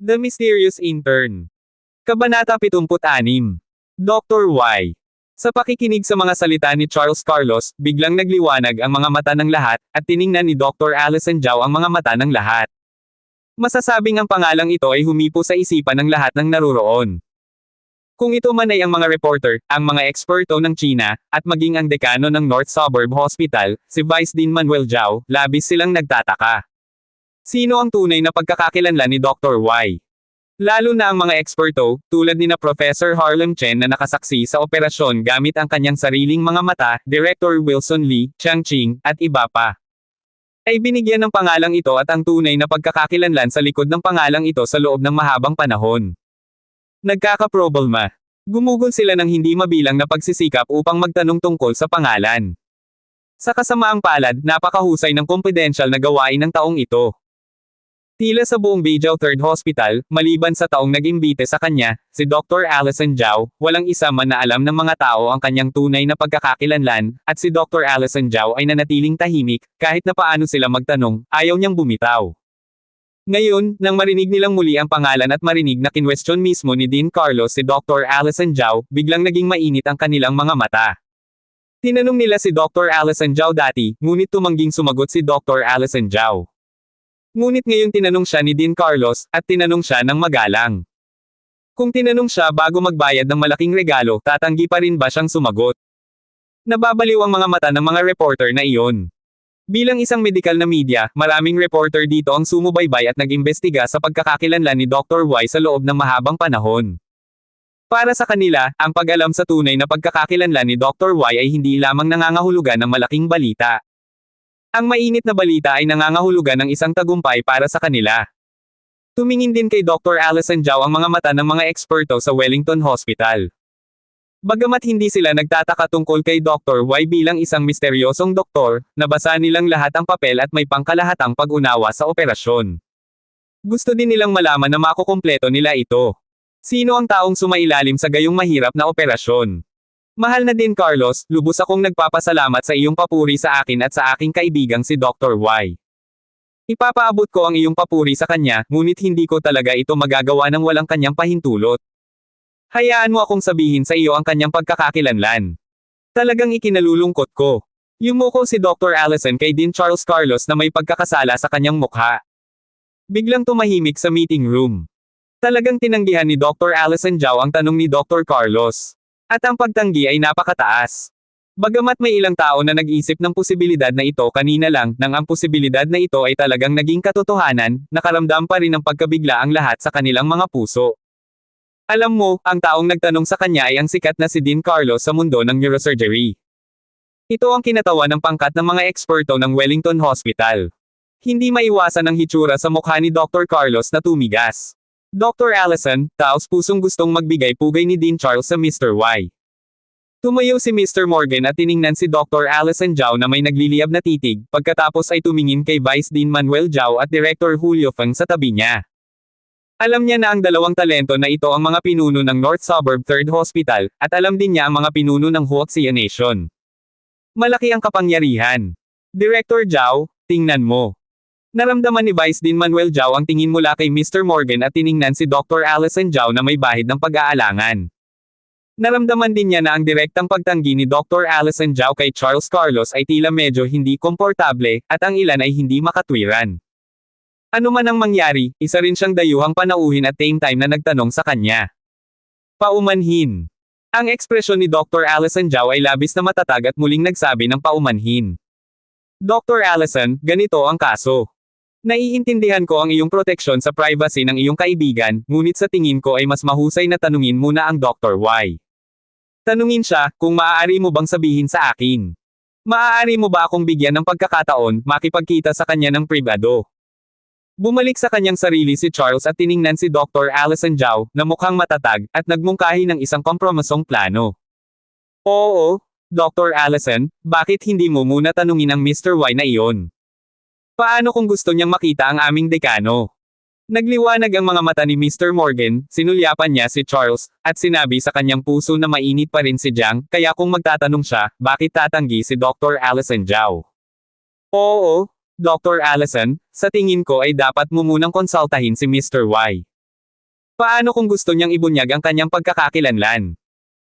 The Mysterious Intern. Kabanata 76. Dr. Y. Sa pakikinig sa mga salita ni Charles Carlos, biglang nagliwanag ang mga mata ng lahat, at tiningnan ni Dr. Allison Zhao ang mga mata ng lahat. Masasabing ang pangalang ito ay humipo sa isipan ng lahat ng naruroon. Kung ito man ay ang mga reporter, ang mga eksperto ng China, at maging ang dekano ng North Suburb Hospital, si Vice Dean Manuel Zhao, labis silang nagtataka. Sino ang tunay na pagkakakilanlan ni Dr. Y? Lalo na ang mga eksperto, tulad ni na Professor Harlem Chen na nakasaksi sa operasyon gamit ang kanyang sariling mga mata, Director Wilson Lee, Chiang Ching, at iba pa. Ay binigyan ng pangalang ito at ang tunay na pagkakakilanlan sa likod ng pangalang ito sa loob ng mahabang panahon. Nagkakaproblema. Gumugol sila ng hindi mabilang na pagsisikap upang magtanong tungkol sa pangalan. Sa kasamaang palad, napakahusay ng kompidensiyal na gawain ng taong ito. Tila sa buong Beijing Third Hospital, maliban sa taong nag-imbite sa kanya, si Dr. Allison Zhao, walang isa man na alam ng mga tao ang kanyang tunay na pagkakakilanlan, at si Dr. Allison Zhao ay nanatiling tahimik, kahit na paano sila magtanong, ayaw niyang bumitaw. Ngayon, nang marinig nilang muli ang pangalan at marinig na kinwestiyon mismo ni Dean Carlos si Dr. Allison Zhao, biglang naging mainit ang kanilang mga mata. Tinanong nila si Dr. Allison Zhao dati, ngunit tumangging sumagot si Dr. Allison Zhao. Ngunit ngayon tinanong siya ni Dean Carlos, at tinanong siya ng magalang. Kung tinanong siya bago magbayad ng malaking regalo, tatanggi pa rin ba siyang sumagot? Nababaliw ang mga mata ng mga reporter na iyon. Bilang isang medikal na media, maraming reporter dito ang sumubaybay at nag-imbestiga sa pagkakakilanlan ni Dr. Y sa loob ng mahabang panahon. Para sa kanila, ang pag-alam sa tunay na pagkakakilanlan ni Dr. Y ay hindi lamang nangangahulugan ng malaking balita. Ang mainit na balita ay nangangahulugan ng isang tagumpay para sa kanila. Tumingin din kay Dr. Allison Zhao ang mga mata ng mga eksperto sa Wellington Hospital. Bagamat hindi sila nagtataka tungkol kay Dr. Y bilang isang misteryosong doktor, nabasa nilang lahat ang papel at may pangkalahatang pag-unawa sa operasyon. Gusto din nilang malaman na makukumpleto nila ito. Sino ang taong sumailalim sa gayong mahirap na operasyon? Mahal na din Carlos, lubos akong nagpapasalamat sa iyong papuri sa akin at sa aking kaibigang si Dr. Y. Ipapaabot ko ang iyong papuri sa kanya, ngunit hindi ko talaga ito magagawa ng walang kanyang pahintulot. Hayaan mo akong sabihin sa iyo ang kanyang pagkakakilanlan. Talagang ikinalulungkot ko. Yumuko si Dr. Allison kay Dean Charles Carlos na may pagkakasala sa kanyang mukha. Biglang tumahimik sa meeting room. Talagang tinanggihan ni Dr. Allison Zhao ang tanong ni Dr. Carlos. At ang pagtanggi ay napakataas. Bagamat may ilang tao na nag-isip ng posibilidad na ito kanina lang, nang ang posibilidad na ito ay talagang naging katotohanan, nakaramdam pa rin ng pagkabigla ang lahat sa kanilang mga puso. Alam mo, ang taong nagtanong sa kanya ay ang sikat na si Dean Carlos sa mundo ng neurosurgery. Ito ang kinatawan ng pangkat ng mga eksperto ng Wellington Hospital. Hindi maiwasan ang hitsura sa mukha ni Dr. Carlos na tumigas. Dr. Allison, taos pusong gustong magbigay pugay ni Dean Charles sa Mr. Y. Tumayo si Mr. Morgan at tiningnan si Dr. Allison Zhao na may nagliliyab na titig, pagkatapos ay tumingin kay Vice Dean Manuel Zhao at Director Julio Feng sa tabi niya. Alam niya na ang dalawang talento na ito ang mga pinuno ng North Suburb Third Hospital, at alam din niya ang mga pinuno ng Huaxia Nation. Malaki ang kapangyarihan. Director Zhao, tingnan mo. Naramdaman ni Vice Dean Manuel Zhao ang tingin mula kay Mr. Morgan at tiningnan si Dr. Allison Zhao na may bahid ng pag-aalangan. Naramdaman din niya na ang direktang pagtanggi ni Dr. Allison Zhao kay Charles Carlos ay tila medyo hindi komportable, at ang ilan ay hindi makatwiran. Ano man ang mangyari, isa rin siyang dayuhang panauhin at same time na nagtanong sa kanya. Paumanhin. Ang ekspresyon ni Dr. Allison Zhao ay labis na matatag at muling nagsabi ng paumanhin. Dr. Allison, ganito ang kaso. Naiintindihan ko ang iyong proteksyon sa privacy ng iyong kaibigan, ngunit sa tingin ko ay mas mahusay na tanungin muna ang Dr. Y. Tanungin siya, kung maaari mo bang sabihin sa akin. Maaari mo ba akong bigyan ng pagkakataon, makipagkita sa kanya ng pribado? Bumalik sa kanyang sarili si Charles at tiningnan si Dr. Allison Zhao, na mukhang matatag, at nagmungkahi ng isang kompromisong plano. Oo, Dr. Allison, bakit hindi mo muna tanungin ang Mr. Y na iyon? Paano kung gusto niyang makita ang aming dekano? Nagliwanag ang mga mata ni Mr. Morgan, sinulyapan niya si Charles, at sinabi sa kanyang puso na mainit pa rin si Jiang, kaya kung magtatanong siya, bakit tatanggi si Dr. Allison Zhao? Oo, Dr. Allison, sa tingin ko ay dapat mo munang konsultahin si Mr. Y. Paano kung gusto niyang ibunyag ang kanyang pagkakakilanlan?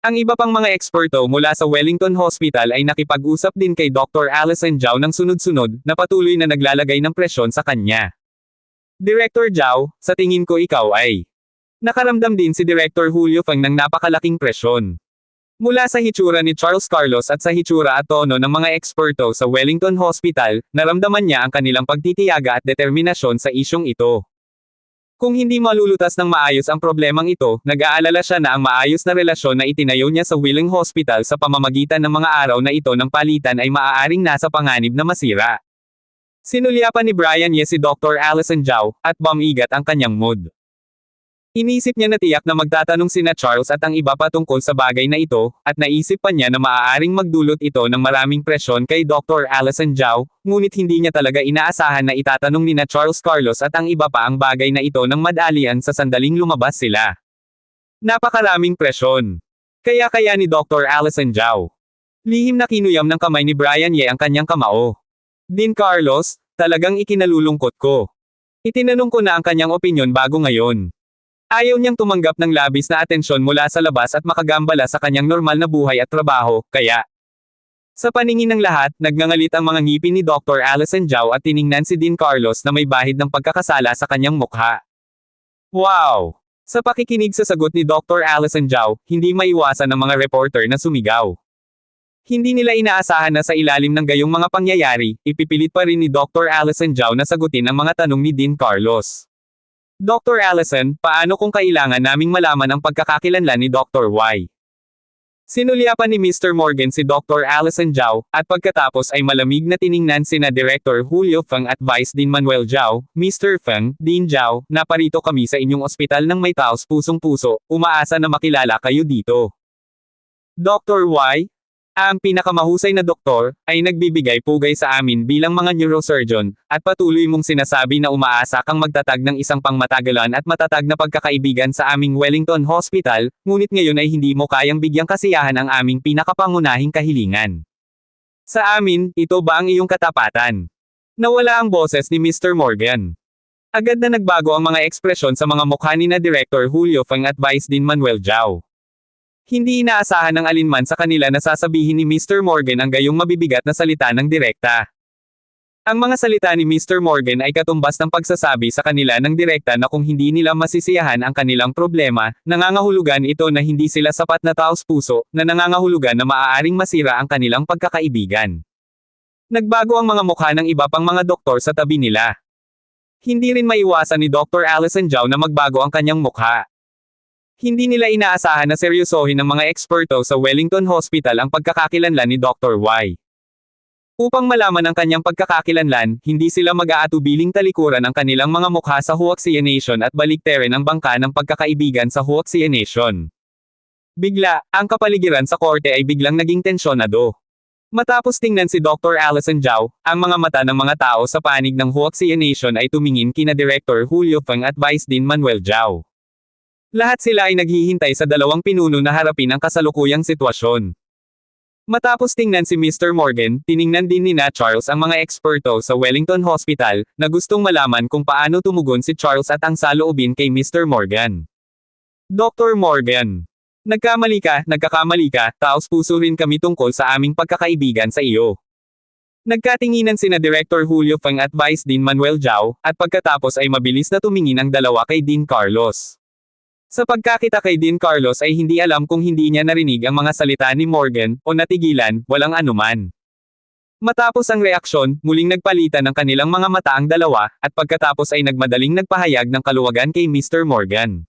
Ang iba pang mga eksperto mula sa Wellington Hospital ay nakipag-usap din kay Dr. Alison Zhao ng sunod-sunod na patuloy na naglalagay ng presyon sa kanya. Director Zhao, sa tingin ko ikaw ay. Nakaramdam din si Director Julio Fang ng napakalaking presyon. Mula sa hitsura ni Charles Carlos at sa hitsura at tono ng mga eksperto sa Wellington Hospital, naramdaman niya ang kanilang pagtitiyaga at determinasyon sa isyong ito. Kung hindi malulutas ng maayos ang problemang ito, nag-aalala siya na ang maayos na relasyon na itinayo niya sa Willing Hospital sa pamamagitan ng mga araw na ito ng palitan ay maaaring nasa panganib na masira. Sinulyapan ni Brian Ye si Dr. Alison Zhao, at bumigat ang kanyang mood. Inisip niya na tiyak na magtatanong sina Charles at ang iba pa tungkol sa bagay na ito, at naisip pa niya na maaaring magdulot ito ng maraming presyon kay Dr. Alison Zhao, ngunit hindi niya talaga inaasahan na itatanong nina Charles Carlos at ang iba pa ang bagay na ito ng madalian sa sandaling lumabas sila. Napakaraming presyon. Kaya ni Dr. Alison Zhao. Lihim na kinuyam ng kamay ni Brian Ye ang kanyang kamao. Dean Carlos, talagang ikinalulungkot ko. Itinanong ko na ang kanyang opinyon bago ngayon. Ayaw niyang tumanggap ng labis na atensyon mula sa labas at makagambala sa kanyang normal na buhay at trabaho, kaya. Sa paningin ng lahat, nagngangalit ang mga ngipin ni Dr. Alison Zhao at tiningnan si Dean Carlos na may bahid ng pagkakasala sa kanyang mukha. Wow! Sa pakikinig sa sagot ni Dr. Alison Zhao, hindi maiwasan ng mga reporter na sumigaw. Hindi nila inaasahan na sa ilalim ng gayong mga pangyayari, ipipilit pa rin ni Dr. Alison Zhao na sagutin ang mga tanong ni Dean Carlos. Dr. Alison, paano kung kailangan naming malaman ang pagkakakilanlan ni Dr. Y? Sinulyapan ni Mr. Morgan si Dr. Alison Zhao, at pagkatapos ay malamig na tiningnan sina Director Julio Fang at Vice Dean Manuel Zhao. Mr. Fang, Dean Zhao, naparito kami sa inyong ospital ng may taos pusong-puso, umaasa na makilala kayo dito. Dr. Y? Ang pinakamahusay na doktor, ay nagbibigay pugay sa amin bilang mga neurosurgeon, at patuloy mong sinasabi na umaasa kang magtatag ng isang pangmatagalan at matatag na pagkakaibigan sa aming Wellington Hospital, ngunit ngayon ay hindi mo kayang bigyang kasiyahan ang aming pinakapangunahing kahilingan. Sa amin, ito ba ang iyong katapatan? Nawala ang boses ni Mr. Morgan. Agad na nagbago ang mga ekspresyon sa mga mukha ni na Director Julio Fang at Vice Dean Manuel Zhao. Hindi inaasahan ng alinman sa kanila na sasabihin ni Mr. Morgan ang gayong mabibigat na salita ng direkta. Ang mga salita ni Mr. Morgan ay katumbas ng pagsasabi sa kanila ng direkta na kung hindi nila masisiyahan ang kanilang problema, nangangahulugan ito na hindi sila sapat na taos puso, na nangangahulugan na maaaring masira ang kanilang pagkakaibigan. Nagbago ang mga mukha ng iba pang mga doktor sa tabi nila. Hindi rin maiwasan ni Dr. Alison Zhao na magbago ang kanyang mukha. Hindi nila inaasahan na seryosohin ng mga eksperto sa Wellington Hospital ang pagkakakilanlan ni Dr. Y. Upang malaman ang kanyang pagkakakilanlan, hindi sila mag-aatubiling talikuran ang kanilang mga mukha sa huoxyanation at balikterin ang bangka ng pagkakaibigan sa huoxyanation. Bigla, ang kapaligiran sa korte ay biglang naging tensyonado. Matapos tingnan si Dr. Alison Zhao, ang mga mata ng mga tao sa panig ng huoxyanation ay tumingin kina Director Julio Fang at Vice Dean Manuel Zhao. Lahat sila ay naghihintay sa dalawang pinuno na harapin ang kasalukuyang sitwasyon. Matapos tingnan si Mr. Morgan, tiningnan din ni na Charles ang mga eksperto sa Wellington Hospital, na gustong malaman kung paano tumugon si Charles at ang saloobin kay Mr. Morgan. Dr. Morgan. Nagkakamali ka, taos puso rin kami tungkol sa aming pagkakaibigan sa iyo. Nagkatinginan sina Director Julio Fang at Vice Dean Manuel Zhao, at pagkatapos ay mabilis na tumingin ang dalawa kay Dean Carlos. Sa pagkakita kay Dean Carlos ay hindi alam kung hindi niya narinig ang mga salita ni Morgan, o natigilan, walang anuman. Matapos ang reaksyon, muling nagpalitan ng kanilang mga mata ang dalawa, at pagkatapos ay nagmadaling nagpahayag ng kaluwagan kay Mr. Morgan.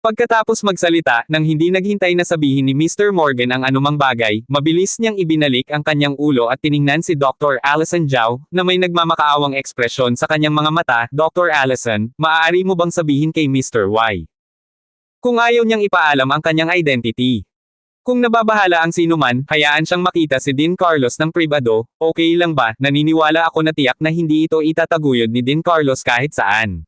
Pagkatapos magsalita, nang hindi naghintay na sabihin ni Mr. Morgan ang anumang bagay, mabilis niyang ibinalik ang kanyang ulo at tiningnan si Dr. Alison Zhao, na may nagmamakaawang ekspresyon sa kanyang mga mata. Dr. Alison, maaari mo bang sabihin kay Mr. Y? Kung ayaw niyang ipaalam ang kanyang identity. Kung nababahala ang sinuman, hayaan siyang makita si Dean Carlos ng pribado, okay lang ba? Naniniwala ako na tiyak na hindi ito itataguyod ni Dean Carlos kahit saan.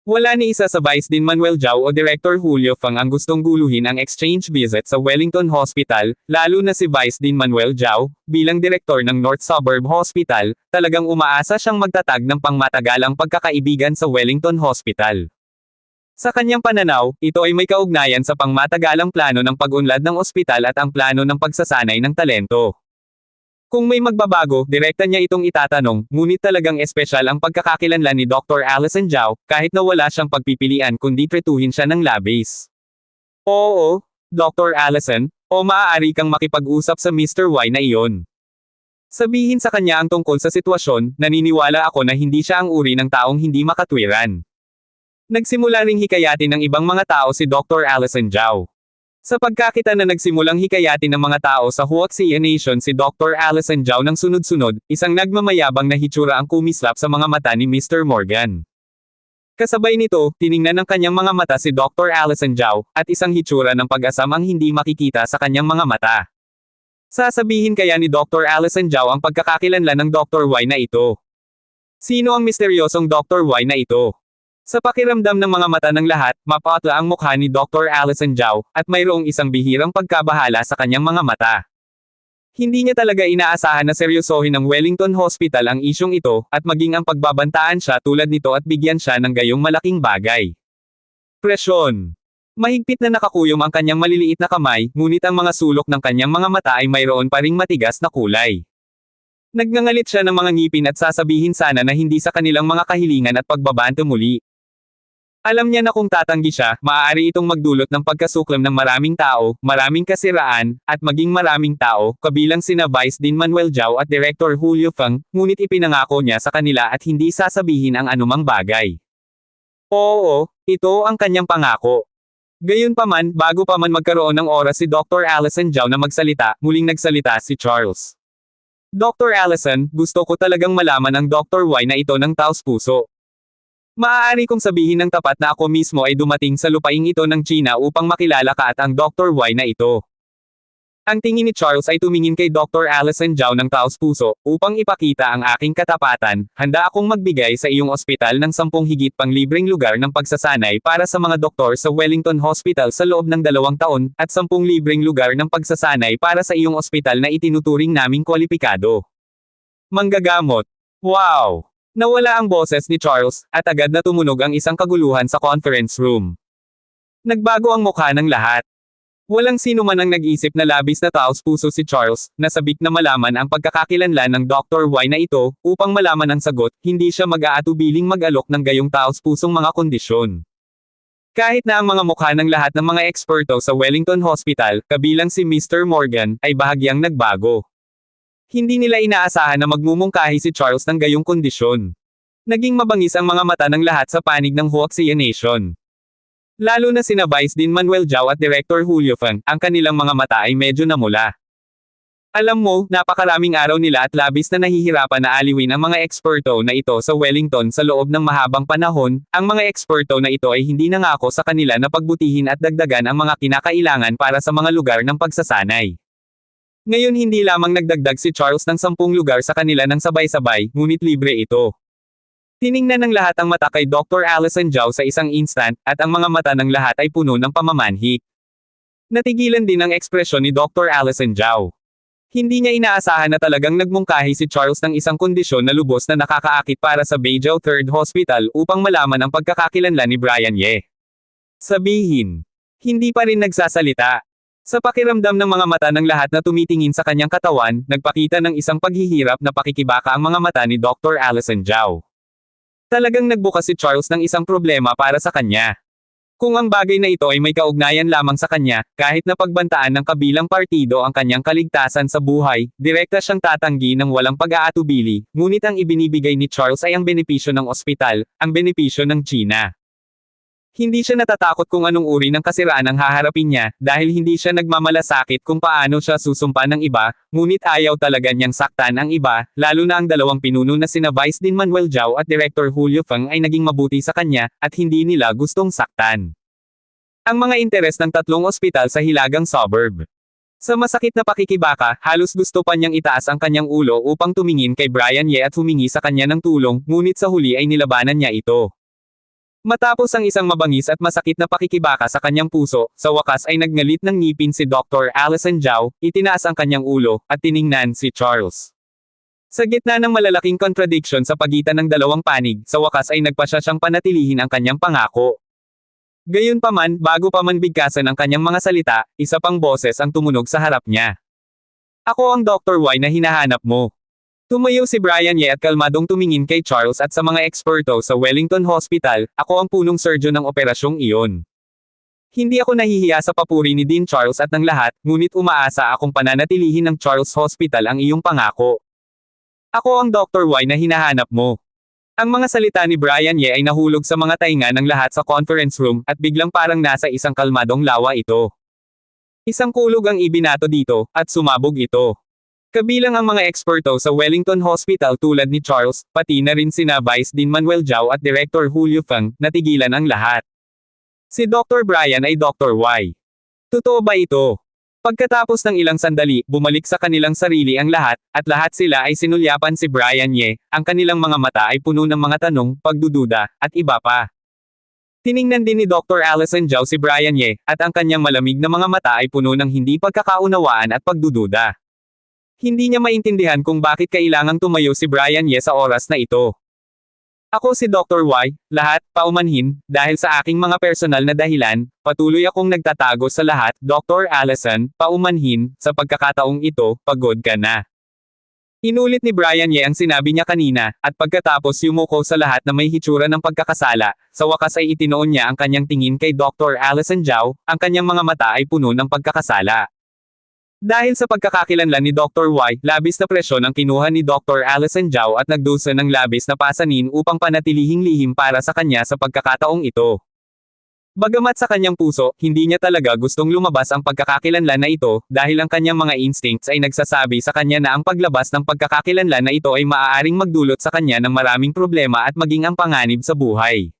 Wala ni isa sa Vice Dean Manuel Zhao o Director Julio Fang ang gustong guluhin ang exchange visit sa Wellington Hospital, lalo na si Vice Dean Manuel Zhao, bilang direktor ng North Suburb Hospital, talagang umaasa siyang magtatag ng pangmatagalang pagkakaibigan sa Wellington Hospital. Sa kanyang pananaw, ito ay may kaugnayan sa pangmatagalang plano ng pag-unlad ng ospital at ang plano ng pagsasanay ng talento. Kung may magbabago, direkta niya itong itatanong, ngunit talagang espesyal ang pagkakakilanlan ni Dr. Allison Zhao, kahit na wala siyang pagpipilian kundi tretuhin siya ng labis. Oo, Dr. Allison, o maaari kang makipag-usap sa Mr. Y na iyon. Sabihin sa kanya ang tungkol sa sitwasyon, naniniwala ako na hindi siya ang uri ng taong hindi makatwiran. Nagsimula ring hikayatin ng ibang mga tao si Dr. Allison Zhao. Sa pagkakita na nagsimulang hikayatin ng mga tao sa Huaxia Nation si Dr. Allison Zhao ng sunod-sunod, isang nagmamayabang na hitsura ang kumislap sa mga mata ni Mr. Morgan. Kasabay nito, tiningnan ng kanyang mga mata si Dr. Allison Zhao, at isang hitsura ng pag-asam ang hindi makikita sa kanyang mga mata. Sasabihin kaya ni Dr. Allison Zhao ang pagkakakilanlan ng Dr. Y na ito? Sino ang misteryosong Dr. Y na ito? Sa pakiramdam ng mga mata ng lahat, mapatla ang mukha ni Dr. Allison Zhao, at mayroong isang bihirang pagkabahala sa kanyang mga mata. Hindi niya talaga inaasahan na seryosohin ng Wellington Hospital ang isyong ito, at maging ang pagbabantaan siya tulad nito at bigyan siya ng gayong malaking bagay. Presyon. Mahigpit na nakakuyom ang kanyang maliliit na kamay, ngunit ang mga sulok ng kanyang mga mata ay mayroon pa ring matigas na kulay. Nagngangalit siya ng mga ngipin at sasabihin sana na hindi sa kanilang mga kahilingan at pagbabanto muli. Alam niya na kung tatanggi siya, maaari itong magdulot ng pagkasuklam ng maraming tao, maraming kasiraan, at maging maraming tao, kabilang sina Vice Dean Manuel Zhao at Director Julio Feng, ngunit ipinangako niya sa kanila at hindi sasabihin ang anumang bagay. Oo, ito ang kanyang pangako. Gayunpaman, bago pa man magkaroon ng oras si Dr. Allison Zhao na magsalita, muling nagsalita si Charles. Dr. Allison, gusto ko talagang malaman ang Dr. Y na ito ng taos-puso. Maaari kong sabihin ng tapat na ako mismo ay dumating sa lupaing ito ng China upang makilala ka at ang Dr. Y na ito. Ang tingin ni Charles ay tumingin kay Dr. Allison Zhao ng taos-puso, upang ipakita ang aking katapatan, handa akong magbigay sa iyong ospital ng 10 higit pang libreng lugar ng pagsasanay para sa mga doktor sa Wellington Hospital sa loob ng 2 taon, at 10 libreng lugar ng pagsasanay para sa iyong ospital na itinuturing naming kwalipikado. Manggagamot. Wow! Nawala ang boses ni Charles, at agad na tumunog ang isang kaguluhan sa conference room. Nagbago ang mukha ng lahat. Walang sino man ang nag-isip na labis na taos-puso si Charles, na sabik na malaman ang pagkakakilanlan ng Dr. Y na ito, upang malaman ang sagot, hindi siya mag-aatubiling mag-alok ng gayong taos-pusong mga kondisyon. Kahit na ang mga mukha ng lahat ng mga eksperto sa Wellington Hospital, kabilang si Mr. Morgan, ay bahagyang nagbago. Hindi nila inaasahan na magmumungkahi si Charles ng gayong kondisyon. Naging mabangis ang mga mata ng lahat sa panig ng Huaxia Nation. Lalo na sina Vice Dean Manuel Zhao at Director Julio Feng, ang kanilang mga mata ay medyo namula. Alam mo, napakaraming araw nila at labis na nahihirapan na aliwin ang mga eksperto na ito sa Wellington sa loob ng mahabang panahon. Ang mga eksperto na ito ay hindi nangako sa kanila na pagbutihin at dagdagan ang mga kinakailangan para sa mga lugar ng pagsasanay. Ngayon hindi lamang nagdagdag si Charles ng 10 lugar sa kanila ng sabay-sabay, ngunit libre ito. Tiningnan ng lahat ang mata kay Dr. Allison Zhao sa isang instant, at ang mga mata ng lahat ay puno ng pamamanhik. Natigilan din ang ekspresyon ni Dr. Allison Zhao. Hindi niya inaasahan na talagang nagmungkahi si Charles ng isang kondisyon na lubos na nakakaakit para sa Beijing 3rd Hospital upang malaman ang pagkakakilanlan ni Brian Ye. Sabihin. Hindi pa rin nagsasalita. Sa pakiramdam ng mga mata ng lahat na tumitingin sa kanyang katawan, nagpakita ng isang paghihirap na pakikibaka ang mga mata ni Dr. Allison Zhao. Talagang nagbukas si Charles ng isang problema para sa kanya. Kung ang bagay na ito ay may kaugnayan lamang sa kanya, kahit na pagbantaan ng kabilang partido ang kanyang kaligtasan sa buhay, direkta siyang tatanggi ng walang pag-aatubili, ngunit ang ibinibigay ni Charles ay ang benepisyo ng ospital, ang benepisyo ng China. Hindi siya natatakot kung anong uri ng kasiraan ang haharapin niya, dahil hindi siya nagmamalasakit kung paano siya susumpa ng iba, ngunit ayaw talaga niyang saktan ang iba, lalo na ang dalawang pinuno na sina Vice Dean Manuel Zhao at Director Julio Feng ay naging mabuti sa kanya, at hindi nila gustong saktan ang mga interes ng 3 ospital sa hilagang suburb. Sa masakit na pakikibaka, halos gusto pa niyang itaas ang kanyang ulo upang tumingin kay Brian Ye at humingi sa kanya ng tulong, ngunit sa huli ay nilabanan niya ito. Matapos ang isang mabangis at masakit na pakikibaka sa kanyang puso, sa wakas ay nagngalit ng ngipin si Dr. Allison Zhao, itinaas ang kanyang ulo, at tiningnan si Charles. Sa gitna ng malalaking contradiction sa pagitan ng dalawang panig, sa wakas ay nagpasya siyang panatilihin ang kanyang pangako. Gayunpaman, bago pa man bigkasan ang kanyang mga salita, isa pang boses ang tumunog sa harap niya. Ako ang Dr. Y na hinahanap mo. Tumayo si Brian Ye at kalmadong tumingin kay Charles at sa mga eksperto sa Wellington Hospital, ako ang punong surgeon ng operasyong iyon. Hindi ako nahihiya sa papuri ni Dean Charles at ng lahat, ngunit umaasa akong pananatilihin ng Charles Hospital ang iyong pangako. Ako ang Dr. Y na hinahanap mo. Ang mga salita ni Brian Ye ay nahulog sa mga tainga ng lahat sa conference room, at biglang parang nasa isang kalmadong lawa ito. Isang kulog ang ibinato dito, at sumabog ito. Kabilang ang mga eksperto sa Wellington Hospital tulad ni Charles, pati na rin sina Vice Dean Manuel Zhao at Director Julio Feng, natigilan ang lahat. Si Dr. Brian ay Dr. Y. Totoo ba ito? Pagkatapos ng ilang sandali, bumalik sa kanilang sarili ang lahat, at lahat sila ay sinulyapan si Brian Ye, ang kanilang mga mata ay puno ng mga tanong, pagdududa, at iba pa. Tiningnan din ni Dr. Allison Zhao si Brian Ye, at ang kanyang malamig na mga mata ay puno ng hindi pagkakaunawaan at pagdududa. Hindi niya maintindihan kung bakit kailangang tumayo si Brian Ye sa oras na ito. Ako si Dr. Y, lahat, paumanhin, dahil sa aking mga personal na dahilan, patuloy akong nagtatago sa lahat, Dr. Allison, paumanhin, sa pagkakataong ito, pagod ka na. Inulit ni Brian Ye ang sinabi niya kanina, at pagkatapos yumuko sa lahat na may hitsura ng pagkakasala, sa wakas ay itinoon niya ang kanyang tingin kay Dr. Allison Zhao, ang kanyang mga mata ay puno ng pagkakasala. Dahil sa pagkakakilanlan ni Dr. Y, labis na presyon ang kinuha ni Dr. Allison Zhao at nagdusa ng labis na pasanin upang panatilihing lihim para sa kanya sa pagkakataong ito. Bagamat sa kanyang puso, hindi niya talaga gustong lumabas ang pagkakakilanlan na ito, dahil ang kanyang mga instincts ay nagsasabi sa kanya na ang paglabas ng pagkakakilanlan na ito ay maaaring magdulot sa kanya ng maraming problema at maging ang panganib sa buhay.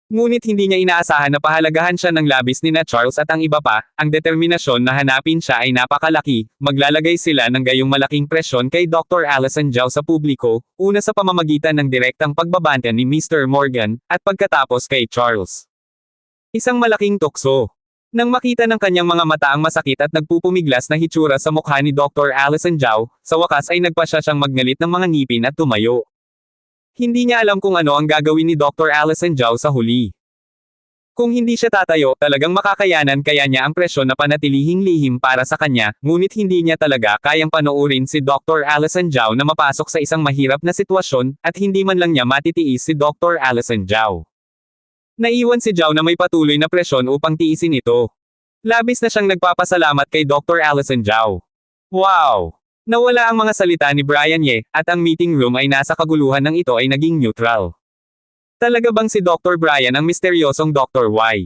Ngunit hindi niya inaasahan na pahalagahan siya ng labis ni na Charles at ang iba pa, ang determinasyon na hanapin siya ay napakalaki, maglalagay sila ng gayong malaking presyon kay Dr. Allison Zhao sa publiko, una sa pamamagitan ng direktang pagbabantan ni Mr. Morgan, at pagkatapos kay Charles. Isang malaking tukso. Nang makita ng kanyang mga mata ang masakit at nagpupumiglas na hitsura sa mukha ni Dr. Allison Zhao, sa wakas ay nagpasya siyang magnalit ng mga ngipin at tumayo. Hindi niya alam kung ano ang gagawin ni Dr. Allison Zhao sa huli. Kung hindi siya tatayo, talagang makakayanan kaya niya ang presyon na panatilihing lihim para sa kanya, ngunit hindi niya talaga kayang panoorin si Dr. Allison Zhao na mapasok sa isang mahirap na sitwasyon, at hindi man lang niya matitiis si Dr. Allison Zhao. Naiwan si Zhao na may patuloy na presyon upang tiisin ito. Labis na siyang nagpapasalamat kay Dr. Allison Zhao. Wow! Nawala ang mga salita ni Brian Ye, at ang meeting room ay nasa kaguluhan ng ito ay naging neutral. Talaga bang si Dr. Brian ang misteryosong Dr. Y?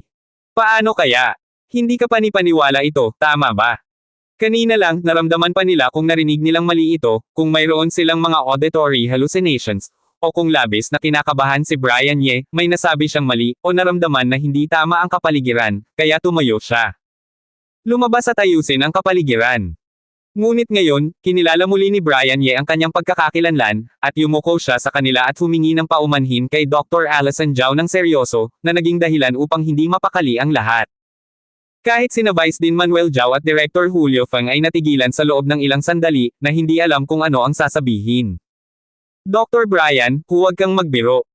Paano kaya? Hindi ka panipaniwala ito, tama ba? Kanina lang, naramdaman pa nila kung narinig nilang mali ito, kung mayroon silang mga auditory hallucinations, o kung labis na kinakabahan si Brian Ye, may nasabi siyang mali, o naramdaman na hindi tama ang kapaligiran, kaya tumayo siya. Lumabas at ayusin ang kapaligiran. Ngunit ngayon, kinilala muli ni Brian Ye ang kanyang pagkakakilanlan, at yumuko siya sa kanila at humingi ng paumanhin kay Dr. Allison Zhao ng seryoso, na naging dahilan upang hindi mapakali ang lahat. Kahit sina Vice Dean Manuel Zhao at Director Julio Feng ay natigilan sa loob ng ilang sandali, na hindi alam kung ano ang sasabihin. Dr. Brian, huwag kang magbiro.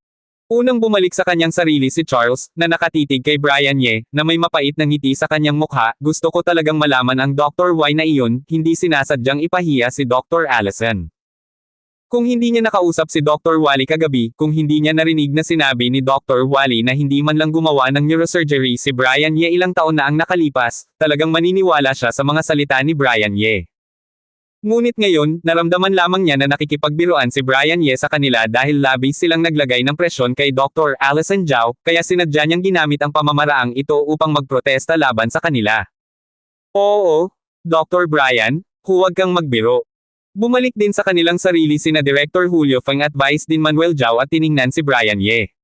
Unang bumalik sa kanyang sarili si Charles, na nakatitig kay Brian Ye, na may mapait na ngiti sa kanyang mukha. Gusto ko talagang malaman ang Dr. Y na iyon, hindi sinasadyang ipahiya si Dr. Allison. Kung hindi niya nakausap si Dr. Wally kagabi, kung hindi niya narinig na sinabi ni Dr. Wally na hindi man lang gumawa ng neurosurgery si Brian Ye ilang taon na ang nakalipas, talagang maniniwala siya sa mga salita ni Brian Ye. Ngunit ngayon, naramdaman lamang niya na nakikipagbiruan si Brian Ye sa kanila dahil labis silang naglagay ng presyon kay Dr. Allison Zhao, kaya sinadya niyang ginamit ang pamamaraang ito upang magprotesta laban sa kanila. Oo, Dr. Brian, huwag kang magbiro. Bumalik din sa kanilang sarili sina Director Julio Feng at Vice Dean Manuel Zhao at tiningnan si Brian Ye.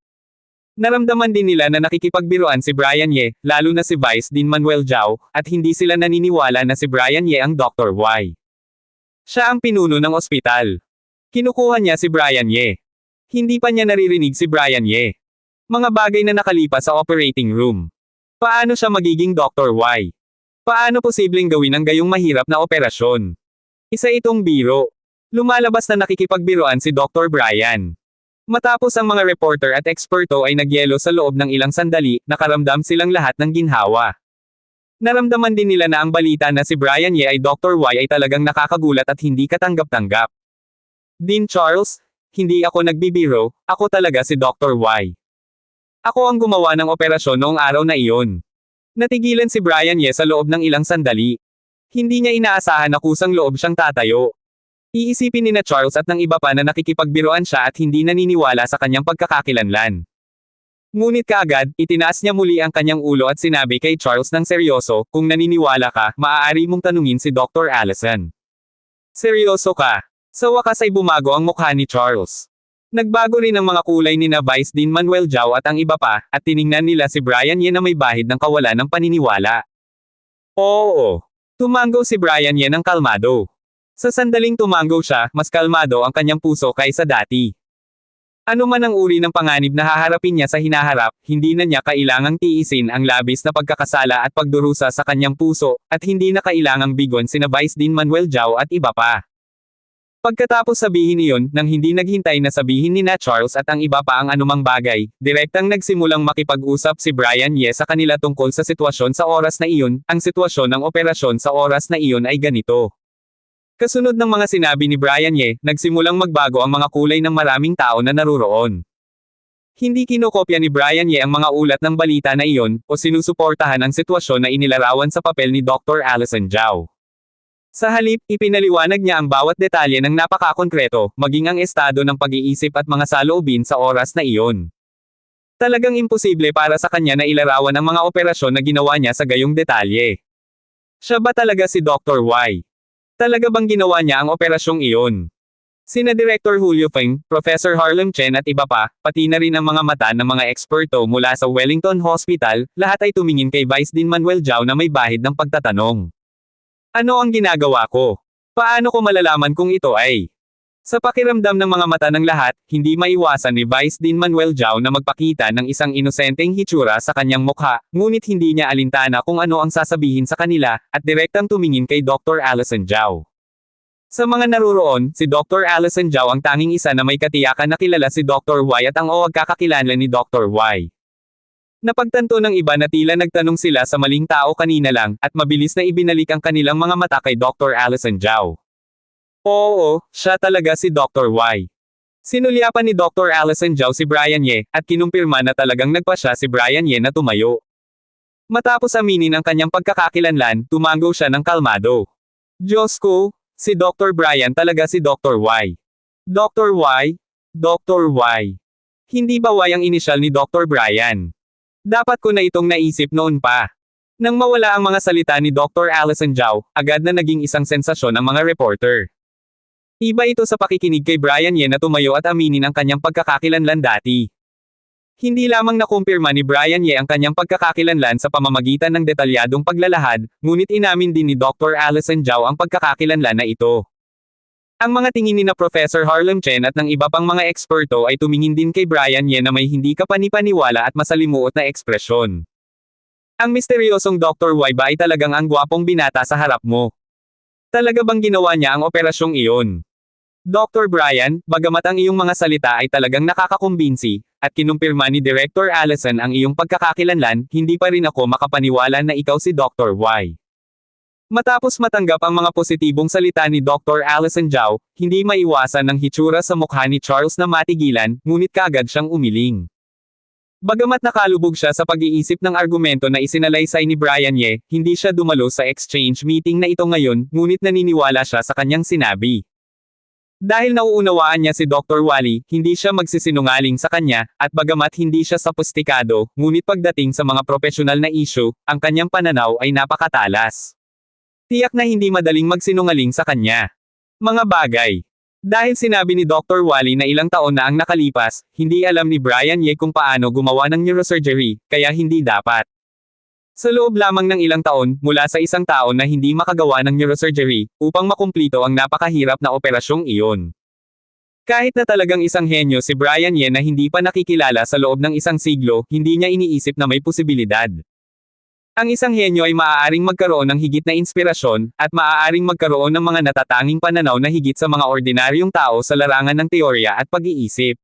Naramdaman din nila na nakikipagbiruan si Brian Ye, lalo na si Vice Dean Manuel Zhao, at hindi sila naniniwala na si Brian Ye ang Dr. Y. Siya ang pinuno ng ospital. Kinukuha niya si Brian Ye. Hindi pa niya naririnig si Brian Ye. Mga bagay na nakalipas sa operating room. Paano siya magiging Dr. Y? Paano posibleng gawin ang gayong mahirap na operasyon? Isa itong biro. Lumalabas na nakikipagbiruan si Dr. Brian. Matapos ang mga reporter at eksperto ay nagyelo sa loob ng ilang sandali, nakaramdam silang lahat ng ginhawa. Naramdaman din nila na ang balita na si Brian Ye ay Dr. Y ay talagang nakakagulat at hindi katanggap-tanggap. Dean Charles, hindi ako nagbibiro, ako talaga si Dr. Y. Ako ang gumawa ng operasyon noong araw na iyon. Natigilan si Brian Ye sa loob ng ilang sandali. Hindi niya inaasahan na kusang loob siyang tatayo. Iisipin ni na Charles at ng iba pa na nakikipagbiroan siya at hindi naniniwala sa kanyang pagkakakilanlan. Ngunit kaagad, itinaas niya muli ang kanyang ulo at sinabi kay Charles ng seryoso, kung naniniwala ka, maaari mong tanungin si Dr. Allison. Seryoso ka? Sa wakas ay bumago ang mukha ni Charles. Nagbago rin ang mga kulay ni na Vice Dean Manuel Zhao at ang iba pa, at tiningnan nila si Brian Ye na may bahid ng kawalan ng paniniwala. Oo. Tumango si Brian Ye ng kalmado. Sa sandaling tumango siya, mas kalmado ang kanyang puso kaysa dati. Ano man ang uri ng panganib na haharapin niya sa hinaharap, hindi na niya kailangang tiisin ang labis na pagkakasala at pagdurusa sa kanyang puso, at hindi na kailangang bigon sina Vice Dean Manuel Zhao at iba pa. Pagkatapos sabihin iyon, nang hindi naghintay na sabihin ni na Charles at ang iba pa ang anumang bagay, direktang nagsimulang makipag-usap si Brian Ye sa kanila tungkol sa sitwasyon sa oras na iyon. Ang sitwasyon ng operasyon sa oras na iyon ay ganito. Kasunod ng mga sinabi ni Brian Ye, nagsimulang magbago ang mga kulay ng maraming tao na naruroon. Hindi kinokopya ni Brian Ye ang mga ulat ng balita na iyon, o sinusuportahan ang sitwasyon na inilarawan sa papel ni Dr. Allison Zhao. Sa halip, ipinaliwanag niya ang bawat detalye ng napakakonkreto, maging ang estado ng pag-iisip at mga saloobin sa oras na iyon. Talagang imposible para sa kanya na ilarawan ang mga operasyon na ginawa niya sa gayong detalye. Siya ba talaga si Dr. Y? Talaga bang ginawa niya ang operasyong iyon? Sina Director Julio Feng, Professor Harlem Chen at iba pa, pati na rin ang mga mata ng mga eksperto mula sa Wellington Hospital, lahat ay tumingin kay Vice Dean Manuel Zhao na may bahid ng pagtatanong. Ano ang ginagawa ko? Paano ko malalaman kung ito ay? Sa pakiramdam ng mga mata ng lahat, hindi maiwasan ni Vice Dean Manuel Zhao na magpakita ng isang inosenteng hitsura sa kanyang mukha, ngunit hindi niya alintana kung ano ang sasabihin sa kanila, at direktang tumingin kay Dr. Allison Zhao. Sa mga naruroon, si Dr. Allison Zhao ang tanging isa na may katiyakan na kilala si Dr. Y at ang kakakilala ni Dr. Y. Napagtanto ng iba na tila nagtanong sila sa maling tao kanina lang, at mabilis na ibinalik ang kanilang mga mata kay Dr. Allison Zhao. Oo, siya talaga si Dr. Y. Sinulyapan ni Dr. Allison Zhao si Brian Ye, at kinumpirma na talagang nagpasya si Brian Ye na tumayo. Matapos aminin ang kanyang pagkakakilanlan, tumango siya ng kalmado. Diyos ko, si Dr. Brian talaga si Dr. Y. Dr. Y? Dr. Y. Hindi ba Y ang inisyal ni Dr. Brian? Dapat ko na itong naisip noon pa. Nang mawala ang mga salita ni Dr. Allison Zhao, agad na naging isang sensasyon ang mga reporter. Iba ito sa pakikinig kay Brian Ye na tumayo at aminin ang kanyang pagkakakilanlan dati. Hindi lamang nakumpirma ni Brian Ye ang kanyang pagkakakilanlan sa pamamagitan ng detalyadong paglalahad, ngunit inamin din ni Dr. Allison Zhao ang pagkakakilanlan na ito. Ang mga tingin ni na Professor Harlem Chen at ng iba pang mga eksperto ay tumingin din kay Brian Ye na may hindi kapanipaniwala at masalimuot na ekspresyon. Ang misteryosong Dr. Y ba ay talagang ang gwapong binata sa harap mo? Talaga bang ginawa niya ang operasyong iyon? Dr. Brian, bagamat ang iyong mga salita ay talagang nakakakumbinsi, at kinumpirma ni Director Allison ang iyong pagkakakilanlan, hindi pa rin ako makapaniwala na ikaw si Dr. Y. Matapos matanggap ang mga positibong salita ni Dr. Allison Zhao, hindi maiwasan ng hitsura sa mukha ni Charles na matigilan, ngunit kaagad siyang umiling. Bagamat nakalubog siya sa pag-iisip ng argumento na isinalaysay ni Brian Ye, hindi siya dumalo sa exchange meeting na ito ngayon, ngunit naniniwala siya sa kanyang sinabi. Dahil nauunawaan niya si Dr. Wally, hindi siya magsisinungaling sa kanya, at bagamat hindi siya sophisticado, ngunit pagdating sa mga profesional na issue, ang kanyang pananaw ay napakatalas. Tiyak na hindi madaling magsinungaling sa kanya. Mga bagay. Dahil sinabi ni Dr. Wally na ilang taon na ang nakalipas, hindi alam ni Brian Ye kung paano gumawa ng neurosurgery, kaya hindi dapat. Sa loob lamang ng ilang taon, mula sa isang tao na hindi makagawa ng neurosurgery, upang makumplito ang napakahirap na operasyong iyon. Kahit na talagang isang henyo si Brian Ye na hindi pa nakikilala sa loob ng isang siglo, hindi niya iniisip na may posibilidad. Ang isang henyo ay maaaring magkaroon ng higit na inspirasyon, at maaaring magkaroon ng mga natatanging pananaw na higit sa mga ordinaryong tao sa larangan ng teorya at pag-iisip.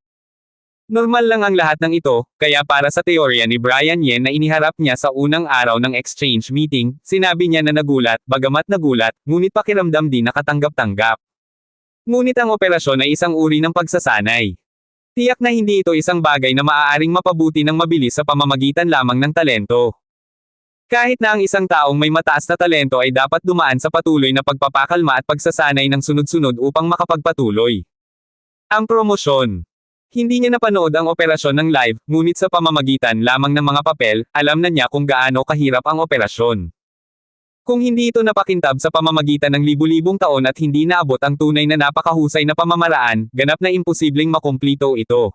Normal lang ang lahat ng ito, kaya para sa teorya ni Brian Ye na iniharap niya sa unang araw ng exchange meeting, sinabi niya na nagulat, bagamat nagulat, ngunit pakiramdam din nakatanggap-tanggap. Ngunit ang operasyon ay isang uri ng pagsasanay. Tiyak na hindi ito isang bagay na maaaring mapabuti ng mabilis sa pamamagitan lamang ng talento. Kahit na ang isang taong may mataas na talento ay dapat dumaan sa patuloy na pagpapakalma at pagsasanay ng sunod-sunod upang makapagpatuloy. Ang promosyon. Hindi niya napanood ang operasyon ng live, ngunit sa pamamagitan lamang ng mga papel, alam na niya kung gaano kahirap ang operasyon. Kung hindi ito napakintab sa pamamagitan ng libu-libong taon at hindi naabot ang tunay na napakahusay na pamamaraan, ganap na imposibleng makumplito ito.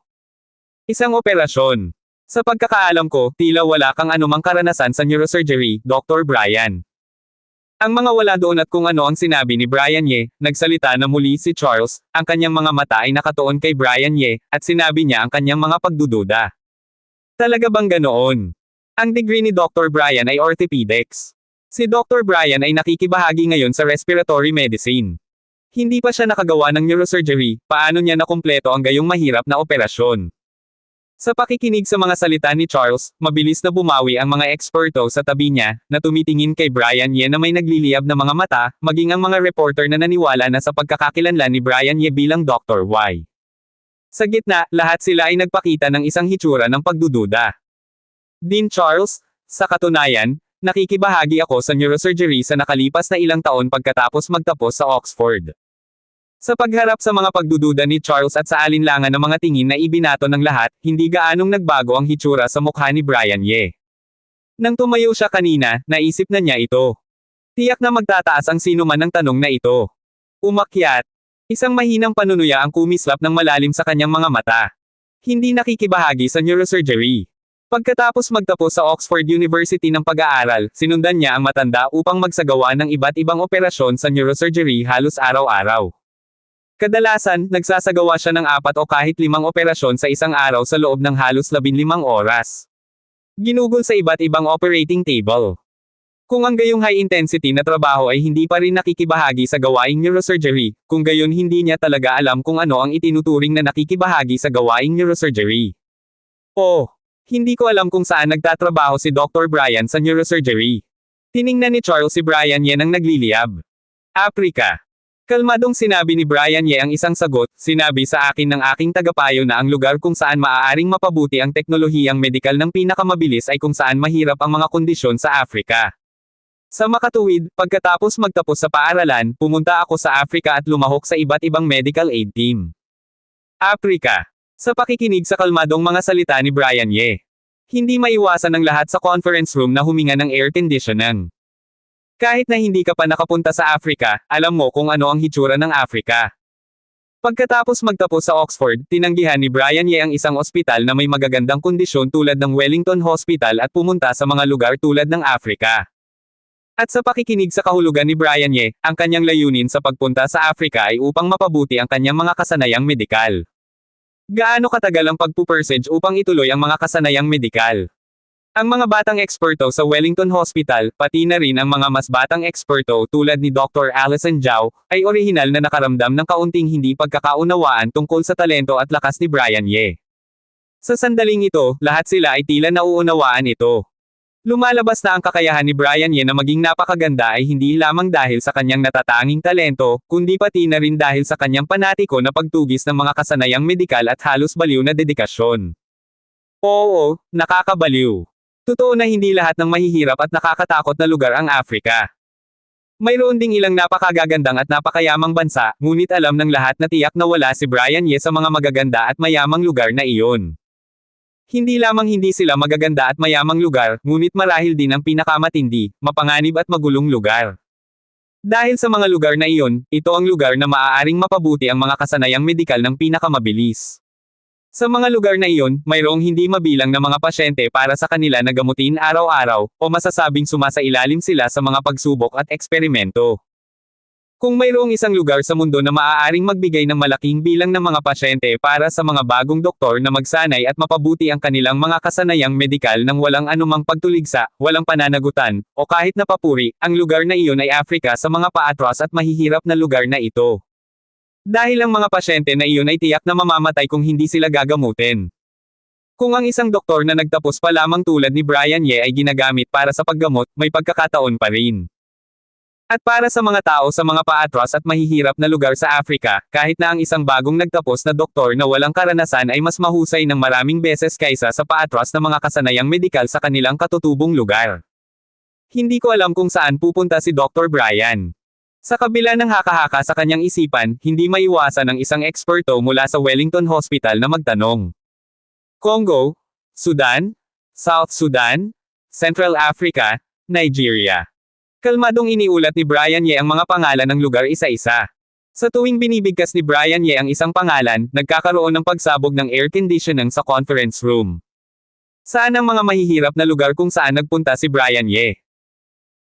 Isang operasyon. Sa pagkakaalam ko, tila wala kang anumang karanasan sa neurosurgery, Dr. Brian. Ang mga wala doon at kung ano ang sinabi ni Brian Ye, nagsalita na muli si Charles, ang kanyang mga mata ay nakatuon kay Brian Ye, at sinabi niya ang kanyang mga pagdududa. Talaga bang ganoon? Ang degree ni Dr. Brian ay orthopedics. Si Dr. Brian ay nakikibahagi ngayon sa respiratory medicine. Hindi pa siya nakagawa ng neurosurgery, paano niya nakumpleto ang gayong mahirap na operasyon? Sa pakikinig sa mga salita ni Charles, mabilis na bumawi ang mga eksperto sa tabi niya, na tumitingin kay Brian Ye na may nagliliyab na mga mata, maging ang mga reporter na naniwala na sa pagkakakilanlan ni Brian Ye bilang Dr. Y. Sa gitna, lahat sila ay nagpakita ng isang hitsura ng pagdududa. Dean Charles, sa katunayan, nakikibahagi ako sa neurosurgery sa nakalipas na ilang taon pagkatapos magtapos sa Oxford. Sa pagharap sa mga pagdududa ni Charles at sa alinlangan ng mga tingin na ibinato ng lahat, hindi gaanong nagbago ang hitsura sa mukha ni Brian Ye. Nang tumayo siya kanina, naisip na niya ito. Tiyak na magtataas ang sino man ng tanong na ito. Umakyat. Isang mahinang panunuya ang kumislap ng malalim sa kanyang mga mata. Hindi nakikibahagi sa neurosurgery. Pagkatapos magtapos sa Oxford University ng pag-aaral, sinundan niya ang matanda upang magsagawa ng iba't ibang operasyon sa neurosurgery halos araw-araw. Kadalasan, nagsasagawa siya ng 4 o kahit 5 operasyon sa isang araw sa loob ng halos 15 oras. Ginugol sa iba't ibang operating table. Kung ang gayong high-intensity na trabaho ay hindi pa rin nakikibahagi sa gawaing neurosurgery, kung gayon hindi niya talaga alam kung ano ang itinuturing na nakikibahagi sa gawaing neurosurgery. Oh, hindi ko alam kung saan nagtatrabaho si Dr. Brian sa neurosurgery. Tiningnan ni Charles si Brian Ye nang nagliliyab. Africa. Kalmadong sinabi ni Brian Ye ang isang sagot, sinabi sa akin ng aking tagapayo na ang lugar kung saan maaaring mapabuti ang teknolohiyang medikal ng pinakamabilis ay kung saan mahirap ang mga kondisyon sa Afrika. Sa makatuwid, pagkatapos magtapos sa paaralan, pumunta ako sa Afrika at lumahok sa iba't ibang medical aid team. Afrika. Sa pakikinig sa kalmadong mga salita ni Brian Ye. Hindi maiwasan ng lahat sa conference room na huminga ng air conditioning. Kahit na hindi ka pa nakapunta sa Afrika, alam mo kung ano ang hitsura ng Afrika. Pagkatapos magtapos sa Oxford, tinanggihan ni Brian Ye ang isang ospital na may magagandang kondisyon tulad ng Wellington Hospital at pumunta sa mga lugar tulad ng Afrika. At sa pakikinig sa kahulugan ni Brian Ye, ang kanyang layunin sa pagpunta sa Afrika ay upang mapabuti ang kanyang mga kasanayang medikal. Gaano katagal ang pagpupursige upang ituloy ang mga kasanayang medikal? Ang mga batang eksperto sa Wellington Hospital, pati na rin ang mga mas batang eksperto tulad ni Dr. Alison Zhao, ay orihinal na nakaramdam ng kaunting hindi pagkakaunawaan tungkol sa talento at lakas ni Brian Ye. Sa sandaling ito, lahat sila ay tila nauunawaan ito. Lumalabas na ang kakayahan ni Brian Ye na maging napakaganda ay hindi lamang dahil sa kanyang natatanging talento, kundi pati na rin dahil sa kanyang panatiko na pagtugis ng mga kasanayang medikal at halos baliw na dedikasyon. Oo, nakakabaliw. Totoo na hindi lahat ng mahihirap at nakakatakot na lugar ang Afrika. Mayroon ding ilang napakagagandang at napakayamang bansa, ngunit alam ng lahat na tiyak na wala si Brian Ye sa mga magaganda at mayamang lugar na iyon. Hindi lamang hindi sila magaganda at mayamang lugar, ngunit marahil din ang pinakamatindi, mapanganib at magulong lugar. Dahil sa mga lugar na iyon, ito ang lugar na maaaring mapabuti ang mga kasanayang medikal ng pinakamabilis. Sa mga lugar na iyon, mayroong hindi mabilang na mga pasyente para sa kanila na gamutin araw-araw, o masasabing sumasailalim sila sa mga pagsubok at eksperimento. Kung mayroong isang lugar sa mundo na maaaring magbigay ng malaking bilang ng mga pasyente para sa mga bagong doktor na magsanay at mapabuti ang kanilang mga kasanayang medikal nang walang anumang pagtuligsa, walang pananagutan, o kahit na papuri, ang lugar na iyon ay Afrika sa mga paatras at mahihirap na lugar na ito. Dahil ang mga pasyente na iyon ay tiyak na mamamatay kung hindi sila gagamutin. Kung ang isang doktor na nagtapos pa lamang tulad ni Brian Ye ay ginagamit para sa paggamot, may pagkakataon pa rin. At para sa mga tao sa mga paatras at mahihirap na lugar sa Afrika, kahit na ang isang bagong nagtapos na doktor na walang karanasan ay mas mahusay ng maraming beses kaysa sa paatras na mga kasanayang medikal sa kanilang katutubong lugar. Hindi ko alam kung saan pupunta si Dr. Brian. Sa kabila ng haka-haka sa kanyang isipan, hindi maiwasan ng isang eksperto mula sa Wellington Hospital na magtanong. Congo, Sudan, South Sudan, Central Africa, Nigeria. Kalmadong iniulat ni Brian Ye ang mga pangalan ng lugar isa-isa. Sa tuwing binibigkas ni Brian Ye ang isang pangalan, nagkakaroon ng pagsabog ng air conditioning sa conference room. Saan ang mga mahihirap na lugar kung saan nagpunta si Brian Ye?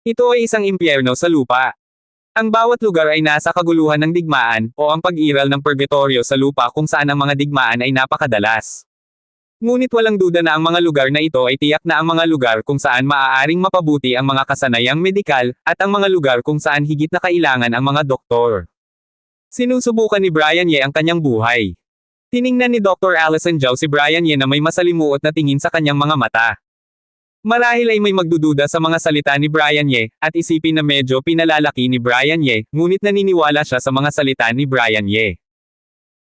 Ito ay isang impyerno sa lupa. Ang bawat lugar ay nasa kaguluhan ng digmaan, o ang pag-iral ng purgatorio sa lupa kung saan ang mga digmaan ay napakadalas. Ngunit walang duda na ang mga lugar na ito ay tiyak na ang mga lugar kung saan maaaring mapabuti ang mga kasanayang medikal, at ang mga lugar kung saan higit na kailangan ang mga doktor. Sinusubukan ni Brian Ye ang kanyang buhay. Tiningnan ni Dr. Allison Zhao si Brian Ye na may masalimuot na tingin sa kanyang mga mata. Marahil ay may magdududa sa mga salita ni Brian Ye, at isipin na medyo pinalalaki ni Brian Ye, ngunit naniniwala siya sa mga salita ni Brian Ye.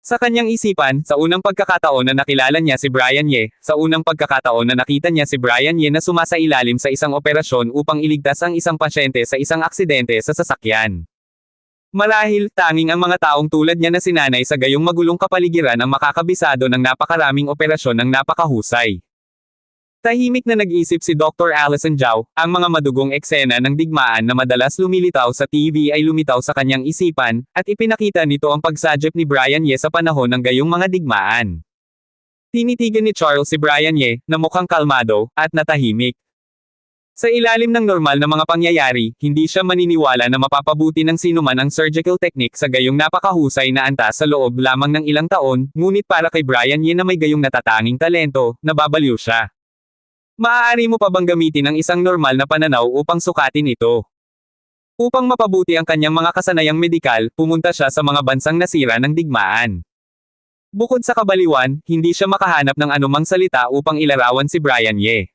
Sa kanyang isipan, sa unang pagkakataon na nakilala niya si Brian Ye, sa unang pagkakataon na nakita niya si Brian Ye na sumasailalim sa isang operasyon upang iligtas ang isang pasyente sa isang aksidente sa sasakyan. Marahil, tanging ang mga taong tulad niya na sinanay sa gayong magulong kapaligiran ang makakabisado ng napakaraming operasyon ng napakahusay. Tahimik na nag-isip si Dr. Allison Zhao, ang mga madugong eksena ng digmaan na madalas lumilitaw sa TV ay lumitaw sa kanyang isipan, at ipinakita nito ang pagsagip ni Brian Ye sa panahon ng gayong mga digmaan. Tinitigan ni Charles si Brian Ye, na mukhang kalmado, at natahimik. Sa ilalim ng normal na mga pangyayari, hindi siya maniniwala na mapapabuti ng sinuman ang surgical technique sa gayong napakahusay na antas sa loob lamang ng ilang taon, ngunit para kay Brian Ye na may gayong natatanging talento, nababaliw siya. Maaari mo pa bang gamitin ang isang normal na pananaw upang sukatin ito? Upang mapabuti ang kanyang mga kasanayang medikal, pumunta siya sa mga bansang nasira ng digmaan. Bukod sa kabaliwan, hindi siya makahanap ng anumang salita upang ilarawan si Brian Ye.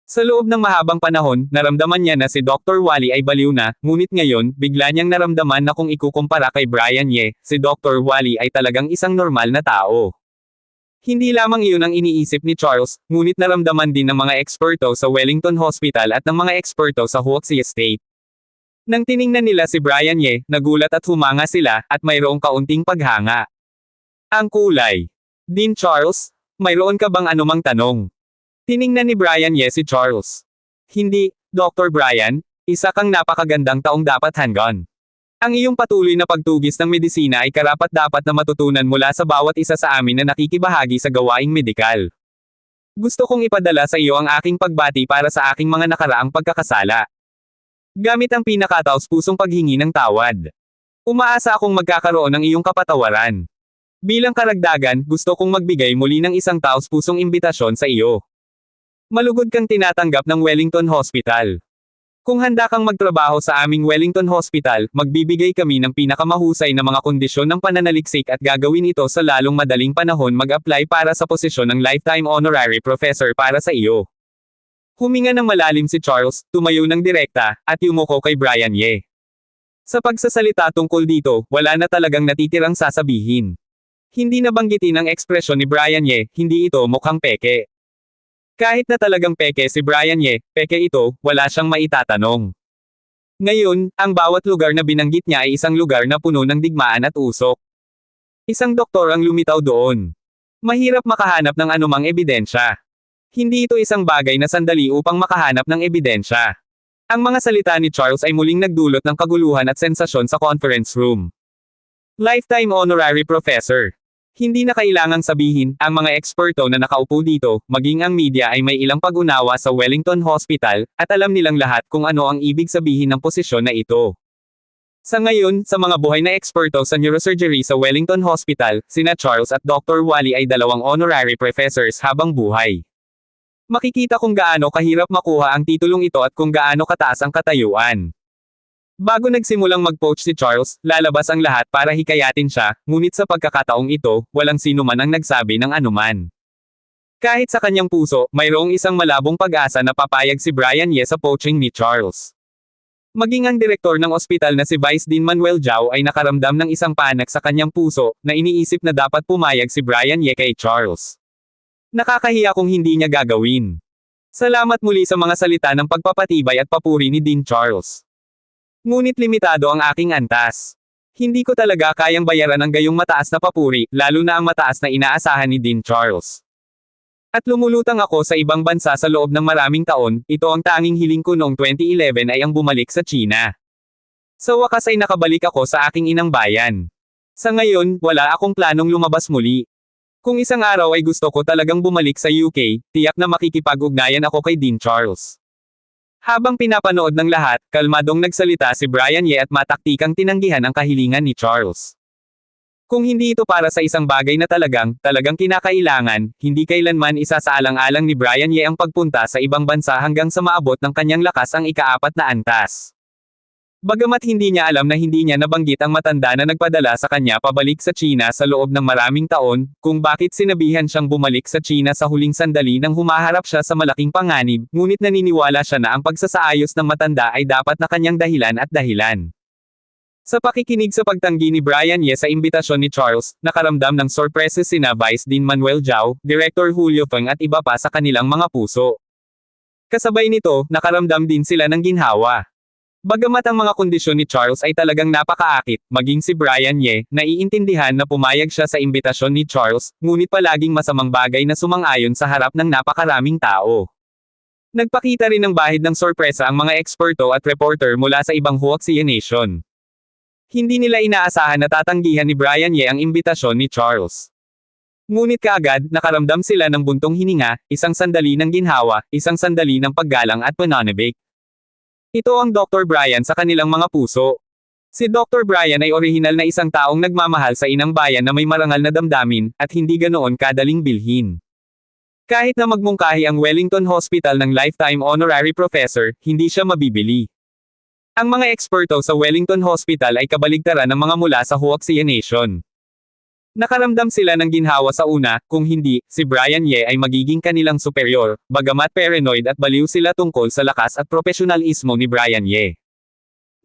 Sa loob ng mahabang panahon, naramdaman niya na si Dr. Wally ay baliw na, ngunit ngayon, bigla niyang naramdaman na kung ikukumpara kay Brian Ye, si Dr. Wally ay talagang isang normal na tao. Hindi lamang iyon ang iniisip ni Charles, ngunit naramdaman din ng mga eksperto sa Wellington Hospital at ng mga eksperto sa Huoxi Estate. Nang tiningnan nila si Brian Ye, nagulat at humanga sila, at mayroong kaunting paghanga. Ang kulay. Din Charles, mayroon ka bang anumang tanong? Tiningnan ni Brian Ye si Charles. Hindi, Dr. Brian, isa kang napakagandang taong dapat hanggan. Ang iyong patuloy na pagtugis ng medisina ay karapat-dapat na matutunan mula sa bawat isa sa amin na nakikibahagi sa gawaing medikal. Gusto kong ipadala sa iyo ang aking pagbati para sa aking mga nakaraang pagkakasala. Gamit ang pinakataos-pusong paghingi ng tawad. Umaasa akong magkakaroon ng iyong kapatawaran. Bilang karagdagan, gusto kong magbigay muli ng isang taos-pusong imbitasyon sa iyo. Malugod kang tinatanggap ng Wellington Hospital. Kung handa kang magtrabaho sa aming Wellington Hospital, magbibigay kami ng pinakamahusay na mga kondisyon ng pananaliksik at gagawin ito sa lalong madaling panahon mag-apply para sa posisyon ng Lifetime Honorary Professor para sa iyo. Huminga ng malalim si Charles, tumayo ng direkta, at yumuko kay Brian Ye. Sa pagsasalita tungkol dito, wala na talagang natitirang sasabihin. Hindi nabanggitin ang ekspresyon ni Brian Ye, hindi ito mukhang peke. Kahit na talagang peke si Brian Ye, peke ito, wala siyang maitatanong. Ngayon, ang bawat lugar na binanggit niya ay isang lugar na puno ng digmaan at usok. Isang doktor ang lumitaw doon. Mahirap makahanap ng anumang ebidensya. Hindi ito isang bagay na sandali upang makahanap ng ebidensya. Ang mga salita ni Charles ay muling nagdulot ng kaguluhan at sensasyon sa conference room. Lifetime Honorary Professor. Hindi na kailangang sabihin, ang mga eksperto na nakaupo dito, maging ang media ay may ilang pag-unawa sa Wellington Hospital, at alam nilang lahat kung ano ang ibig sabihin ng posisyon na ito. Sa ngayon, sa mga buhay na eksperto sa neurosurgery sa Wellington Hospital, sina Charles at Dr. Wally ay dalawang honorary professors habang buhay. Makikita kung gaano kahirap makuha ang titulong ito at kung gaano kataas ang katayuan. Bago nagsimulang mag-poach si Charles, lalabas ang lahat para hikayatin siya, ngunit sa pagkakataong ito, walang sino man ang nagsabi ng anuman. Kahit sa kanyang puso, mayroong isang malabong pag-asa na papayag si Brian Ye sa poaching ni Charles. Maging ang direktor ng ospital na si Vice Dean Manuel Zhao ay nakaramdam ng isang panak sa kanyang puso, na iniisip na dapat pumayag si Brian Ye kay Charles. Nakakahiya kung hindi niya gagawin. Salamat muli sa mga salita ng pagpapatibay at papuri ni Dean Charles. Ngunit limitado ang aking antas. Hindi ko talaga kayang bayaran ang gayong mataas na papuri, lalo na ang mataas na inaasahan ni Dean Charles. At lumulutang ako sa ibang bansa sa loob ng maraming taon, ito ang tanging hiling ko noong 2011 ay ang bumalik sa China. Sa wakas ay nakabalik ako sa aking inang bayan. Sa ngayon, wala akong planong lumabas muli. Kung isang araw ay gusto ko talagang bumalik sa UK, tiyak na makikipag-ugnayan ako kay Dean Charles. Habang pinapanood ng lahat, kalmadong nagsalita si Brian Ye at mataktikang tinanggihan ang kahilingan ni Charles. Kung hindi ito para sa isang bagay na talagang kinakailangan, hindi kailanman isasaalang-alang ni Brian Ye ang pagpunta sa ibang bansa hanggang sa maabot ng kanyang lakas ang ika-4 na antas. Bagamat hindi niya alam na hindi niya nabanggit ang matanda na nagpadala sa kanya pabalik sa China sa loob ng maraming taon, kung bakit sinabihan siyang bumalik sa China sa huling sandali nang humaharap siya sa malaking panganib, ngunit naniniwala siya na ang pagsasaayos ng matanda ay dapat na kanyang dahilan at dahilan. Sa pakikinig sa pagtanggi ni Brian Ye sa imbitasyon ni Charles, nakaramdam ng sorpresa sina Vice Dean Manuel Zhao, Director Julio Feng at iba pa sa kanilang mga puso. Kasabay nito, nakaramdam din sila ng ginhawa. Bagamat ang mga kondisyon ni Charles ay talagang napakaakit, maging si Brian Ye, naiintindihan na pumayag siya sa imbitasyon ni Charles, ngunit palaging masamang bagay na sumang-ayon sa harap ng napakaraming tao. Nagpakita rin ng bahid ng sorpresa ang mga eksperto at reporter mula sa ibang Huaxia Nation. Hindi nila inaasahan na tatanggihan ni Brian Ye ang imbitasyon ni Charles. Ngunit kaagad, nakaramdam sila ng buntong hininga, isang sandali ng ginhawa, isang sandali ng paggalang at pananabik. Ito ang Dr. Brian sa kanilang mga puso. Si Dr. Brian ay orihinal na isang taong nagmamahal sa inang bayan na may marangal na damdamin, at hindi ganoon kadaling bilhin. Kahit na magmungkahi ang Wellington Hospital ng Lifetime Honorary Professor, hindi siya mabibili. Ang mga eksperto sa Wellington Hospital ay kabaligtaran ng mga mula sa Huaxia Nation. Nakaramdam sila ng ginhawa sa una, kung hindi, si Brian Ye ay magiging kanilang superior, bagamat paranoid at baliw sila tungkol sa lakas at profesionalismo ni Brian Ye.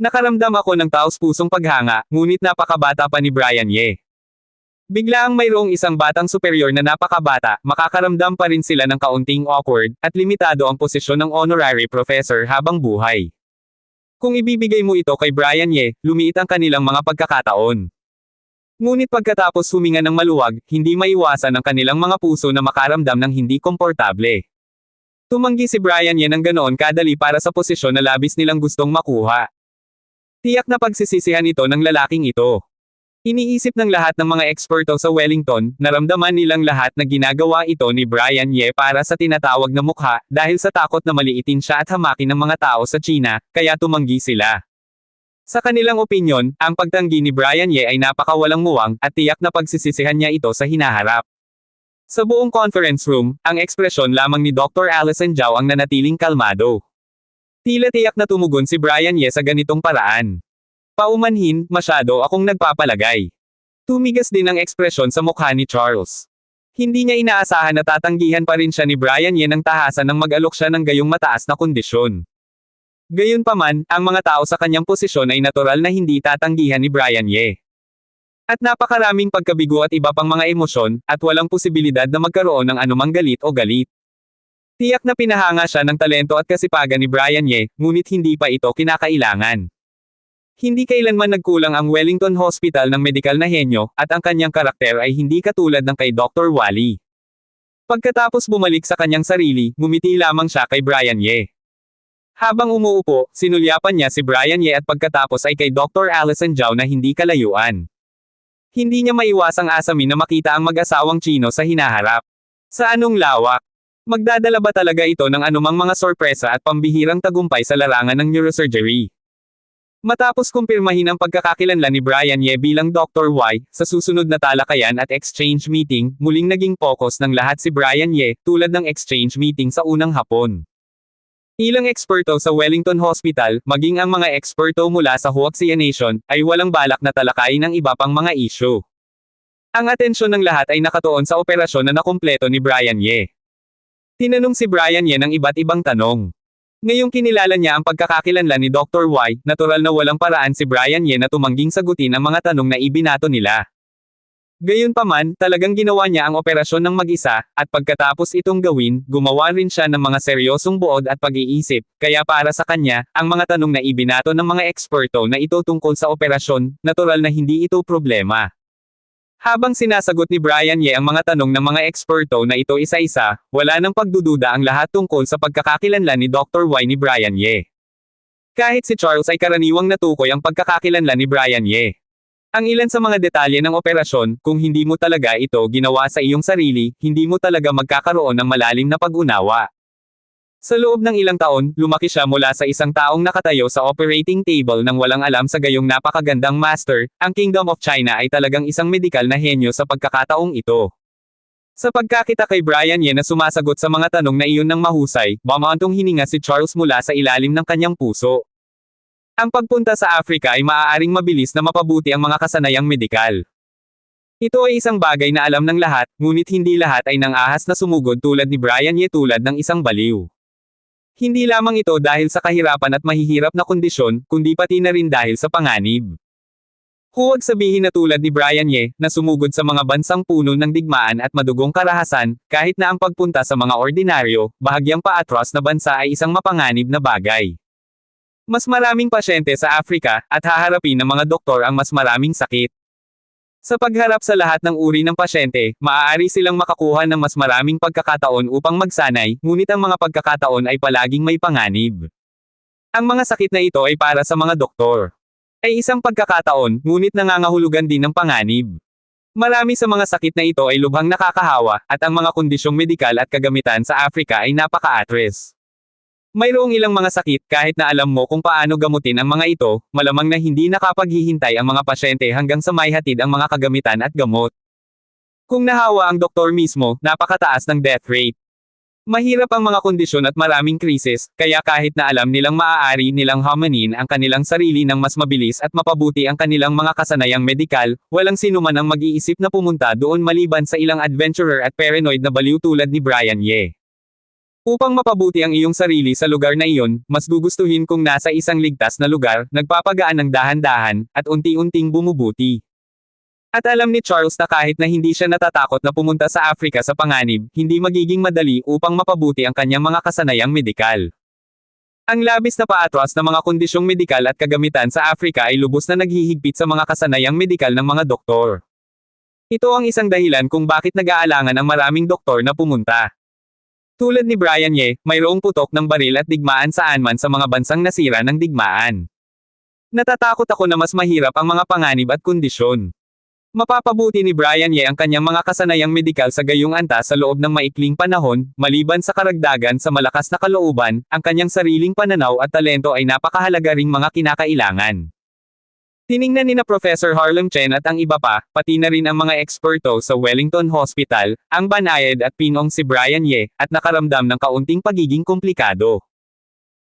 Nakaramdam ako ng taos-pusong paghanga, ngunit napakabata pa ni Brian Ye. Biglaang mayroong isang batang superior na napakabata, makakaramdam pa rin sila ng kaunting awkward, at limitado ang posisyon ng honorary professor habang buhay. Kung ibibigay mo ito kay Brian Ye, lumiit ang kanilang mga pagkakataon. Ngunit pagkatapos huminga ng maluwag, hindi maiwasan ang kanilang mga puso na makaramdam ng hindi komportable. Tumanggi si Brian Ye ng ganoon kadali para sa posisyon na labis nilang gustong makuha. Tiyak na pagsisisihan ito ng lalaking ito. Iniisip ng lahat ng mga eksperto sa Wellington, naramdaman nilang lahat na ginagawa ito ni Brian Ye para sa tinatawag na mukha, dahil sa takot na maliitin siya at hamakin ng mga tao sa China, kaya tumanggi sila. Sa kanilang opinyon, ang pagtanggi ni Brian Ye ay napakawalang muwang, at tiyak na pagsisisihan niya ito sa hinaharap. Sa buong conference room, ang ekspresyon lamang ni Dr. Allison Zhao ang nanatiling kalmado. Tila tiyak na tumugon si Brian Ye sa ganitong paraan. Paumanhin, masyado akong nagpapalagay. Tumigas din ang ekspresyon sa mukha ni Charles. Hindi niya inaasahan na tatanggihan pa rin siya ni Brian Ye ng tahasan nang mag-alok siya ng gayong mataas na kondisyon. Gayunpaman, ang mga tao sa kanyang posisyon ay natural na hindi tatanggihan ni Brian Ye. At napakaraming pagkabigo at iba pang mga emosyon, at walang posibilidad na magkaroon ng anumang galit o galit. Tiyak na pinahanga siya ng talento at kasipagan ni Brian Ye, ngunit hindi pa ito kinakailangan. Hindi kailanman nagkulang ang Wellington Hospital ng medikal na henyo, at ang kanyang karakter ay hindi katulad ng kay Dr. Wally. Pagkatapos bumalik sa kanyang sarili, ngumiti lamang siya kay Brian Ye. Habang umuupo, sinulyapan niya si Brian Ye at pagkatapos ay kay Dr. Allison Zhao na hindi kalayuan. Hindi niya maiwasang asamin na makita ang mag-asawang Chino sa hinaharap. Sa anong lawak? Magdadala ba talaga ito ng anumang mga sorpresa at pambihirang tagumpay sa larangan ng neurosurgery? Matapos kumpirmahin ang pagkakakilanlan ni Brian Ye bilang Dr. Y, sa susunod na talakayan at exchange meeting, muling naging focus ng lahat si Brian Ye, tulad ng exchange meeting sa unang hapon. Ilang eksperto sa Wellington Hospital, maging ang mga eksperto mula sa Huaxia Nation, ay walang balak na talakayin ang iba pang mga isyu. Ang atensyon ng lahat ay nakatuon sa operasyon na nakumpleto ni Brian Ye. Tinanong si Brian Ye ng iba't ibang tanong. Ngayong kinilala niya ang pagkakakilanlan ni Dr. Y, natural na walang paraan si Brian Ye na tumangging sagutin ang mga tanong na ibinato nila. Gayunpaman, talagang ginawa niya ang operasyon ng mag-isa, at pagkatapos itong gawin, gumawa rin siya ng mga seryosong buod at pag-iisip, kaya para sa kanya, ang mga tanong na ibinato ng mga eksperto na ito tungkol sa operasyon, natural na hindi ito problema. Habang sinasagot ni Brian Ye ang mga tanong ng mga eksperto na ito isa-isa, wala nang pagdududa ang lahat tungkol sa pagkakakilanlan ni Dr. Y ni Brian Ye. Kahit si Charles ay karaniwang natukoy ang pagkakakilanlan ni Brian Ye. Ang ilan sa mga detalye ng operasyon, kung hindi mo talaga ito ginawa sa iyong sarili, hindi mo talaga magkakaroon ng malalim na pag-unawa. Sa loob ng ilang taon, lumaki siya mula sa isang taong nakatayo sa operating table nang walang alam sa gayong napakagandang master, ang Kingdom of China ay talagang isang medikal na henyo sa pagkakataong ito. Sa pagkakita kay Brian Ye na sumasagot sa mga tanong na iyon ng mahusay, bumaantong hininga si Charles mula sa ilalim ng kanyang puso. Ang pagpunta sa Africa ay maaaring mabilis na mapabuti ang mga kasanayang medikal. Ito ay isang bagay na alam ng lahat, ngunit hindi lahat ay nang-ahas na sumugod tulad ni Brian Ye tulad ng isang baliw. Hindi lamang ito dahil sa kahirapan at mahihirap na kondisyon, kundi pati na rin dahil sa panganib. Huwag sabihin na tulad ni Brian Ye, na sumugod sa mga bansang puno ng digmaan at madugong karahasan, kahit na ang pagpunta sa mga ordinaryo, bahagyang paatros na bansa ay isang mapanganib na bagay. Mas maraming pasyente sa Africa, at haharapin ng mga doktor ang mas maraming sakit. Sa pagharap sa lahat ng uri ng pasyente, maaari silang makakuha ng mas maraming pagkakataon upang magsanay, ngunit ang mga pagkakataon ay palaging may panganib. Ang mga sakit na ito ay para sa mga doktor. Ay isang pagkakataon, ngunit nangangahulugan din ng panganib. Marami sa mga sakit na ito ay lubhang nakakahawa, at ang mga kondisyong medikal at kagamitan sa Africa ay napaka-atres. Mayroong ilang mga sakit kahit na alam mo kung paano gamutin ang mga ito, malamang na hindi nakapaghihintay ang mga pasyente hanggang sa maihatid ang mga kagamitan at gamot. Kung nahawa ang doktor mismo, napakataas ng death rate. Mahirap ang mga kondisyon at maraming krisis, kaya kahit na alam nilang maaari nilang hamanin ang kanilang sarili ng mas mabilis at mapabuti ang kanilang mga kasanayang medikal, walang sinuman ang mag-iisip na pumunta doon maliban sa ilang adventurer at paranoid na baliw tulad ni Brian Ye. Upang mapabuti ang iyong sarili sa lugar na iyon, mas gugustuhin kung nasa isang ligtas na lugar, nagpapagaan ng dahan-dahan, at unti-unting bumubuti. At alam ni Charles na kahit na hindi siya natatakot na pumunta sa Africa sa panganib, hindi magiging madali upang mapabuti ang kanyang mga kasanayang medikal. Ang labis na paatras na mga kondisyong medikal at kagamitan sa Africa ay lubos na naghihigpit sa mga kasanayang medikal ng mga doktor. Ito ang isang dahilan kung bakit nag-aalangan ang maraming doktor na pumunta. Tulad ni Brian Ye, mayroong putok ng baril at digmaan saan man sa mga bansang nasira ng digmaan. Natatakot ako na mas mahirap ang mga panganib at kondisyon. Mapapabuti ni Brian Ye ang kanyang mga kasanayang medikal sa gayong antas sa loob ng maikling panahon, maliban sa karagdagan sa malakas na kalooban, ang kanyang sariling pananaw at talento ay napakahalaga ring mga kinakailangan. Tiningnan ni na Professor Harlem Chen at ang iba pa, pati na rin ang mga eksperto sa Wellington Hospital, ang banayad at pinong si Brian Ye, at nakaramdam ng kaunting pagiging komplikado.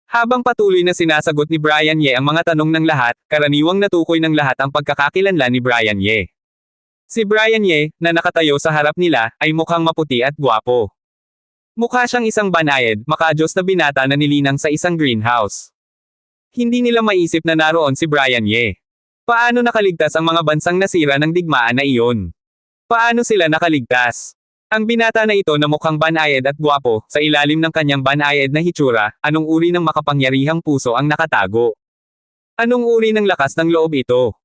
Habang patuloy na sinasagot ni Brian Ye ang mga tanong ng lahat, karaniwang natukoy ng lahat ang pagkakakilanlan ni Brian Ye. Si Brian Ye, na nakatayo sa harap nila, ay mukhang maputi at gwapo. Mukha siyang isang banayad, makajos na binata na nilinang sa isang greenhouse. Hindi nila maisip na naroon si Brian Ye. Paano nakaligtas ang mga bansang nasira ng digmaan na iyon? Paano sila nakaligtas? Ang binata na ito na mukhang banayad at gwapo, sa ilalim ng kanyang banayad na hitsura, anong uri ng makapangyarihang puso ang nakatago? Anong uri ng lakas ng loob ito?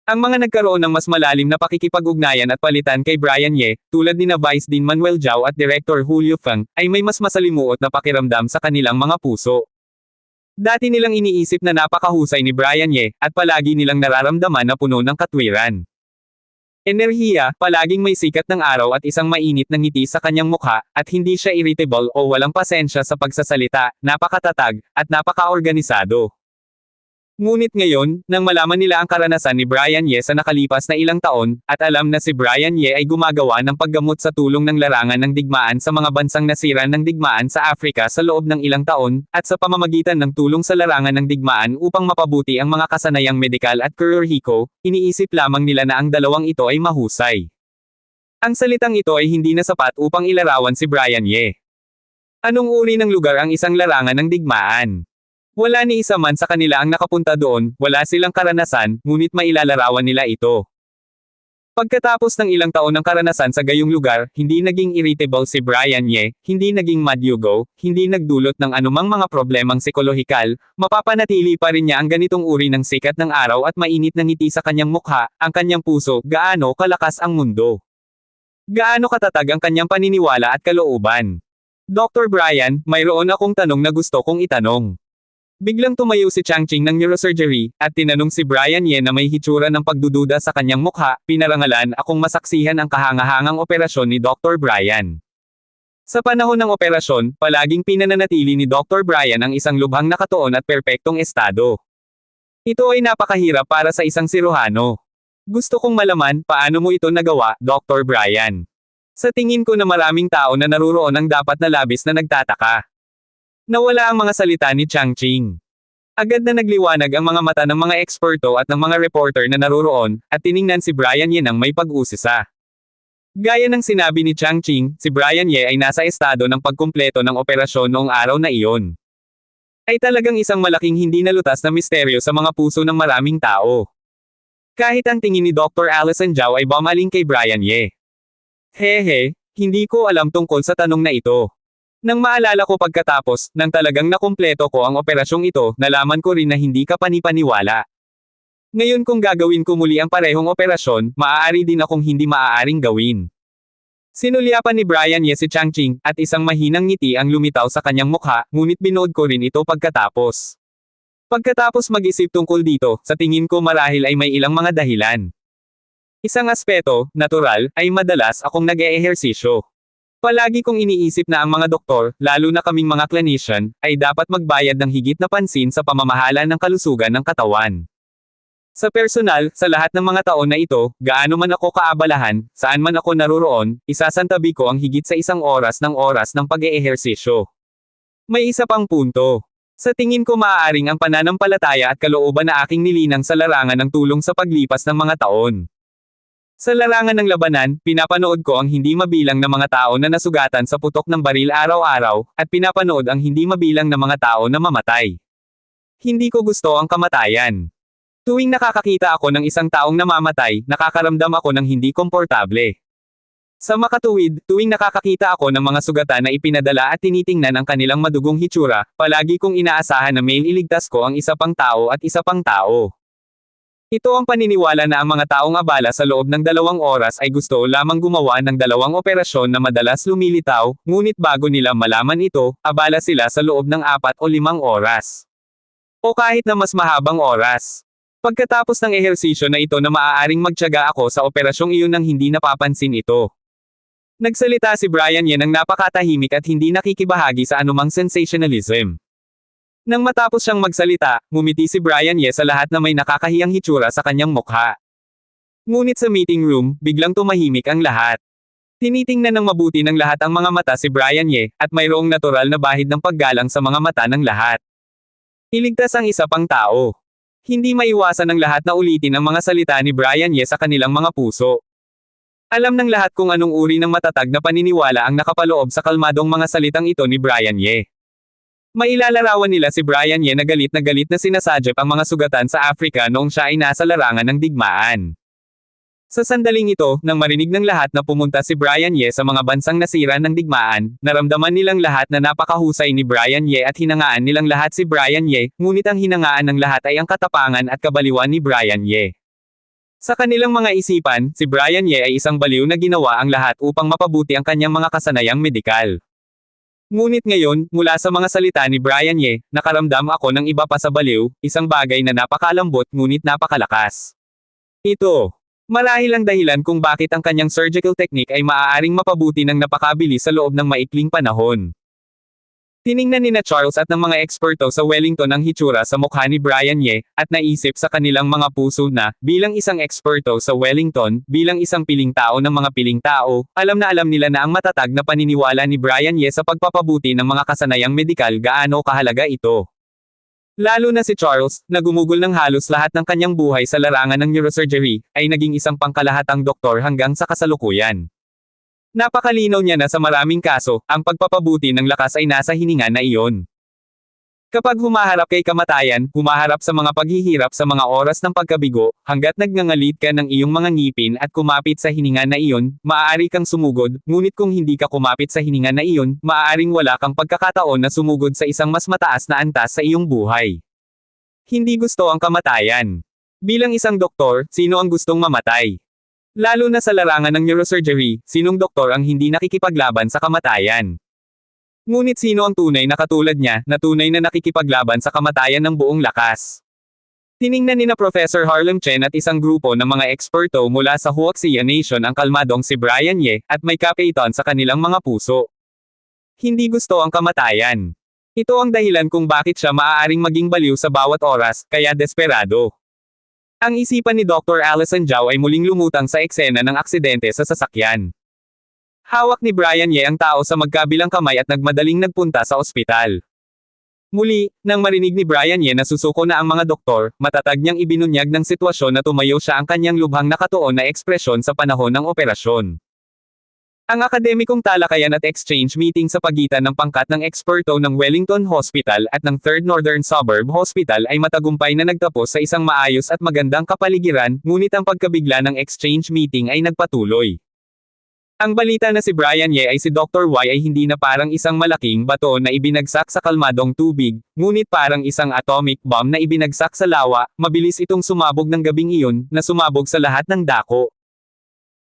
Ang mga nagkaroon ng mas malalim na pakikipag-ugnayan at palitan kay Brian Ye, tulad ni na Vice Dean Manuel Zhao at Director Julio Feng, ay may mas masalimuot na pakiramdam sa kanilang mga puso. Dati nilang iniisip na napakahusay ni Brian Ye, at palagi nilang nararamdaman na puno ng katwiran. Enerhiya, palaging may sikat ng araw at isang mainit na ngiti sa kanyang mukha, at hindi siya irritable o walang pasensya sa pagsasalita, napakatatag, at napaka-organisado. Ngunit ngayon, nang malaman nila ang karanasan ni Brian Ye sa nakalipas na ilang taon, at alam na si Brian Ye ay gumagawa ng paggamot sa tulong ng larangan ng digmaan sa mga bansang nasira ng digmaan sa Africa sa loob ng ilang taon, at sa pamamagitan ng tulong sa larangan ng digmaan upang mapabuti ang mga kasanayang medikal at kirurhiko, iniisip lamang nila na ang dalawang ito ay mahusay. Ang salitang ito ay hindi na sapat upang ilarawan si Brian Ye. Anong uri ng lugar ang isang larangan ng digmaan? Wala ni isa man sa kanila ang nakapunta doon, wala silang karanasan, ngunit mailalarawan nila ito. Pagkatapos ng ilang taon ng karanasan sa gayong lugar, hindi naging irritable si Brian Ye, hindi naging madyugo, hindi nagdulot ng anumang mga problemang psikolohikal, mapapanatili pa rin niya ang ganitong uri ng sikat ng araw at mainit na ngiti sa kanyang mukha, ang kanyang puso, gaano kalakas ang mundo. Gaano katatag ang kanyang paniniwala at kalooban. Dr. Brian, mayroon akong tanong na gusto kong itanong. Biglang tumayo si Changqing ng neurosurgery, at tinanong si Brian Ye na may hitsura ng pagdududa sa kanyang mukha, pinarangalan akong masaksihan ang kahangahangang operasyon ni Dr. Brian. Sa panahon ng operasyon, palaging pinananatili ni Dr. Brian ang isang lubhang nakatuon at perpektong estado. Ito ay napakahirap para sa isang siruhano. Gusto kong malaman, paano mo ito nagawa, Dr. Brian? Sa tingin ko na maraming tao na naruroon ang dapat na labis na nagtataka. Nawala ang mga salita ni Changqing. Agad na nagliwanag ang mga mata ng mga eksperto at ng mga reporter na naruroon, at tiningnan si Brian Ye ng may pag-usisa. Gaya ng sinabi ni Changqing, si Brian Ye ay nasa estado ng pagkumpleto ng operasyon noong araw na iyon. Ay talagang isang malaking hindi nalutas na misteryo sa mga puso ng maraming tao. Kahit ang tingin ni Dr. Allison Zhao ay bumaling kay Brian Ye. Hehe, hindi ko alam tungkol sa tanong na ito. Nang maalala ko pagkatapos, nang talagang nakumpleto ko ang operasyong ito, nalaman ko rin na hindi ka panipaniwala. Ngayon kung gagawin ko muli ang parehong operasyon, maaari din akong hindi maaaring gawin. Sinulyapan ni Brian Ye si Changqing, at isang mahinang ngiti ang lumitaw sa kanyang mukha, ngunit binood ko rin ito pagkatapos. Pagkatapos mag-isip tungkol dito, sa tingin ko marahil ay may ilang mga dahilan. Isang aspeto, natural, ay madalas akong nag-eehersisyo. Palagi kong iniisip na ang mga doktor, lalo na kaming mga clinician, ay dapat magbayad ng higit na pansin sa pamamahala ng kalusugan ng katawan. Sa personal, sa lahat ng mga taon na ito, gaano man ako kaabalahan, saan man ako naruroon, isasantabi ko ang higit sa isang oras ng pag-eehersisyo. May isa pang punto. Sa tingin ko maaaring ang pananampalataya at kalooban na aking nilinang sa larangan ng tulong sa paglipas ng mga taon. Sa larangan ng labanan, pinapanood ko ang hindi mabilang na mga tao na nasugatan sa putok ng baril araw-araw, at pinapanood ang hindi mabilang na mga tao na mamatay. Hindi ko gusto ang kamatayan. Tuwing nakakakita ako ng isang taong namamatay, nakakaramdam ako ng hindi komportable. Sa makatuwid, tuwing nakakakita ako ng mga sugatan na ipinadala at tinitingnan ang kanilang madugong hitsura, palagi kong inaasahan na may iligtas ko ang isa pang tao at isa pang tao. Ito ang paniniwala na ang mga taong abala sa loob ng 2 oras ay gusto lamang gumawa ng 2 operasyon na madalas lumilitaw, ngunit bago nila malaman ito, abala sila sa loob ng 4 o 5 oras. O kahit na mas mahabang oras. Pagkatapos ng ehersisyo na ito na maaaring magtiyaga ako sa operasyong iyon nang hindi napapansin ito. Nagsalita si Brian Ye ng napakatahimik at hindi nakikibahagi sa anumang sensationalism. Nang matapos siyang magsalita, ngumiti si Brian Ye sa lahat na may nakakahiyang hitsura sa kanyang mukha. Ngunit sa meeting room, biglang tumahimik ang lahat. Tinitingnan ng mabuti ng lahat ang mga mata si Brian Ye, at mayroong natural na bahid ng paggalang sa mga mata ng lahat. Iligtas ang isa pang tao. Hindi maiwasan ng lahat na ulitin ang mga salita ni Brian Ye sa kanilang mga puso. Alam ng lahat kung anong uri ng matatag na paniniwala ang nakapaloob sa kalmadong mga salitang ito ni Brian Ye. Mailalarawan nila si Brian Ye na galit na sinasadyap ang mga sugatan sa Africa noong siya ay nasa larangan ng digmaan. Sa sandaling ito, nang marinig ng lahat na pumunta si Brian Ye sa mga bansang nasira ng digmaan, naramdaman nilang lahat na napakahusay ni Brian Ye at hinangaan nilang lahat si Brian Ye, ngunit ang hinangaan ng lahat ay ang katapangan at kabaliwan ni Brian Ye. Sa kanilang mga isipan, si Brian Ye ay isang baliw na ginawa ang lahat upang mapabuti ang kanyang mga kasanayang medikal. Ngunit ngayon, mula sa mga salita ni Brian Ye, nakaramdam ako ng iba pa sa baliw, isang bagay na napakalambot ngunit napakalakas. Ito. Marahil ang dahilan kung bakit ang kanyang surgical technique ay maaaring mapabuti ng napakabilis sa loob ng maikling panahon. Tiningnan ni Charles at ng mga eksperto sa Wellington ang hitsura sa mukha ni Brian Ye, at naisip sa kanilang mga puso na, bilang isang eksperto sa Wellington, bilang isang piling tao ng mga piling tao, alam na alam nila na ang matatag na paniniwala ni Brian Ye sa pagpapabuti ng mga kasanayang medikal gaano kahalaga ito. Lalo na si Charles, na gumugol ng halos lahat ng kanyang buhay sa larangan ng neurosurgery, ay naging isang pangkalahatang doktor hanggang sa kasalukuyan. Napakalinaw niya na sa maraming kaso, ang pagpapabuti ng lakas ay nasa hininga na iyon. Kapag humaharap kay kamatayan, humaharap sa mga paghihirap sa mga oras ng pagkabigo, hanggat nagngangalit ka ng iyong mga ngipin at kumapit sa hininga na iyon, maaari kang sumugod, ngunit kung hindi ka kumapit sa hininga na iyon, maaaring wala kang pagkakataon na sumugod sa isang mas mataas na antas sa iyong buhay. Hindi gusto ang kamatayan. Bilang isang doktor, sino ang gustong mamatay? Lalo na sa larangan ng neurosurgery, sinong doktor ang hindi nakikipaglaban sa kamatayan? Ngunit sino ang tunay na katulad niya, na tunay na nakikipaglaban sa kamatayan ng buong lakas? Tiningnan ni na Professor Harlem Chen at isang grupo ng mga eksperto mula sa Huaxia Nation ang kalmadong si Brian Ye, at may kapeitan sa kanilang mga puso. Hindi gusto ang kamatayan. Ito ang dahilan kung bakit siya maaaring maging baliw sa bawat oras, kaya desperado. Ang isipan ni Dr. Allison Zhao ay muling lumutang sa eksena ng aksidente sa sasakyan. Hawak ni Brian Ye ang tao sa magkabilang kamay at nagmadaling nagpunta sa ospital. Muli, nang marinig ni Brian Ye na susuko na ang mga doktor, matatag niyang ibinunyag ng sitwasyon na tumayo siya ang kanyang lubhang nakatuon na ekspresyon sa panahon ng operasyon. Ang akademikong talakayan at exchange meeting sa pagitan ng pangkat ng eksperto ng Wellington Hospital at ng 3rd Northern Suburb Hospital ay matagumpay na nagtapos sa isang maayos at magandang kapaligiran, ngunit ang pagkabigla ng exchange meeting ay nagpatuloy. Ang balita na si Brian Ye ay si Dr. Y ay hindi na parang isang malaking bato na ibinagsak sa kalmadong tubig, ngunit parang isang atomic bomb na ibinagsak sa lawa, mabilis itong sumabog ng gabing iyon, na sumabog sa lahat ng dako.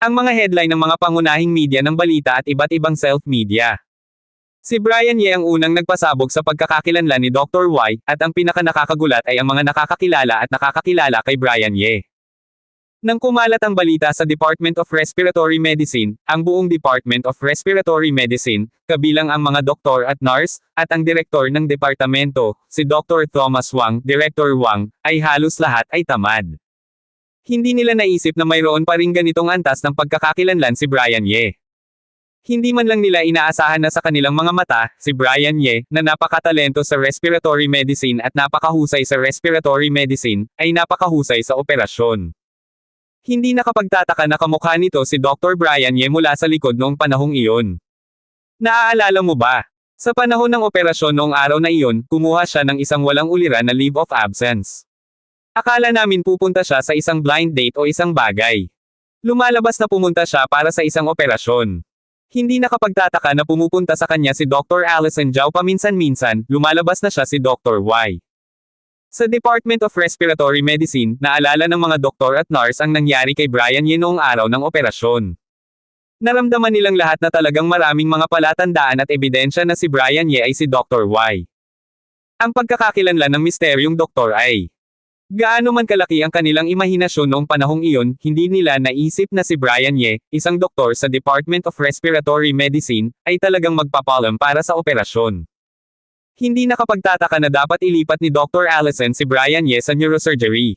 Ang mga headline ng mga pangunahing media ng balita at iba't ibang self-media. Si Brian Ye ang unang nagpasabog sa pagkakakilanlan ni Dr. Y, at ang pinakanakakagulat ay ang mga nakakakilala at nakakakilala kay Brian Ye. Nang kumalat ang balita sa Department of Respiratory Medicine, ang buong Department of Respiratory Medicine, kabilang ang mga doktor at nurse, at ang direktor ng departamento, si Dr. Thomas Wang, Director Wang, ay halos lahat ay tamad. Hindi nila naisip na mayroon pa ring ganitong antas ng pagkakakilanlan si Brian Ye. Hindi man lang nila inaasahan na sa kanilang mga mata, si Brian Ye, na napakatalento sa respiratory medicine at napakahusay sa respiratory medicine, ay napakahusay sa operasyon. Hindi nakapagtataka na kamukha nito si Dr. Brian Ye mula sa likod noong panahong iyon. Naaalala mo ba? Sa panahon ng operasyon noong araw na iyon, kumuha siya ng isang walang uliran na leave of absence. Akala namin pupunta siya sa isang blind date o isang bagay. Lumalabas na pumunta siya para sa isang operasyon. Hindi nakapagtataka na pumupunta sa kanya si Dr. Allison Zhao paminsan-minsan, lumalabas na siya si Dr. Y. Sa Department of Respiratory Medicine, naalala ng mga doktor at nurse ang nangyari kay Brian Ye noong araw ng operasyon. Naramdaman nilang lahat na talagang maraming mga palatandaan at ebidensya na si Brian Ye ay si Dr. Y. Ang pagkakakilanlan ng misteryong doktor ay gaano man kalaki ang kanilang imahinasyon noong panahong iyon, hindi nila naisip na si Brian Ye, isang doktor sa Department of Respiratory Medicine, ay talagang magpapalam para sa operasyon. Hindi nakapagtataka na dapat ilipat ni Dr. Allison si Brian Ye sa neurosurgery.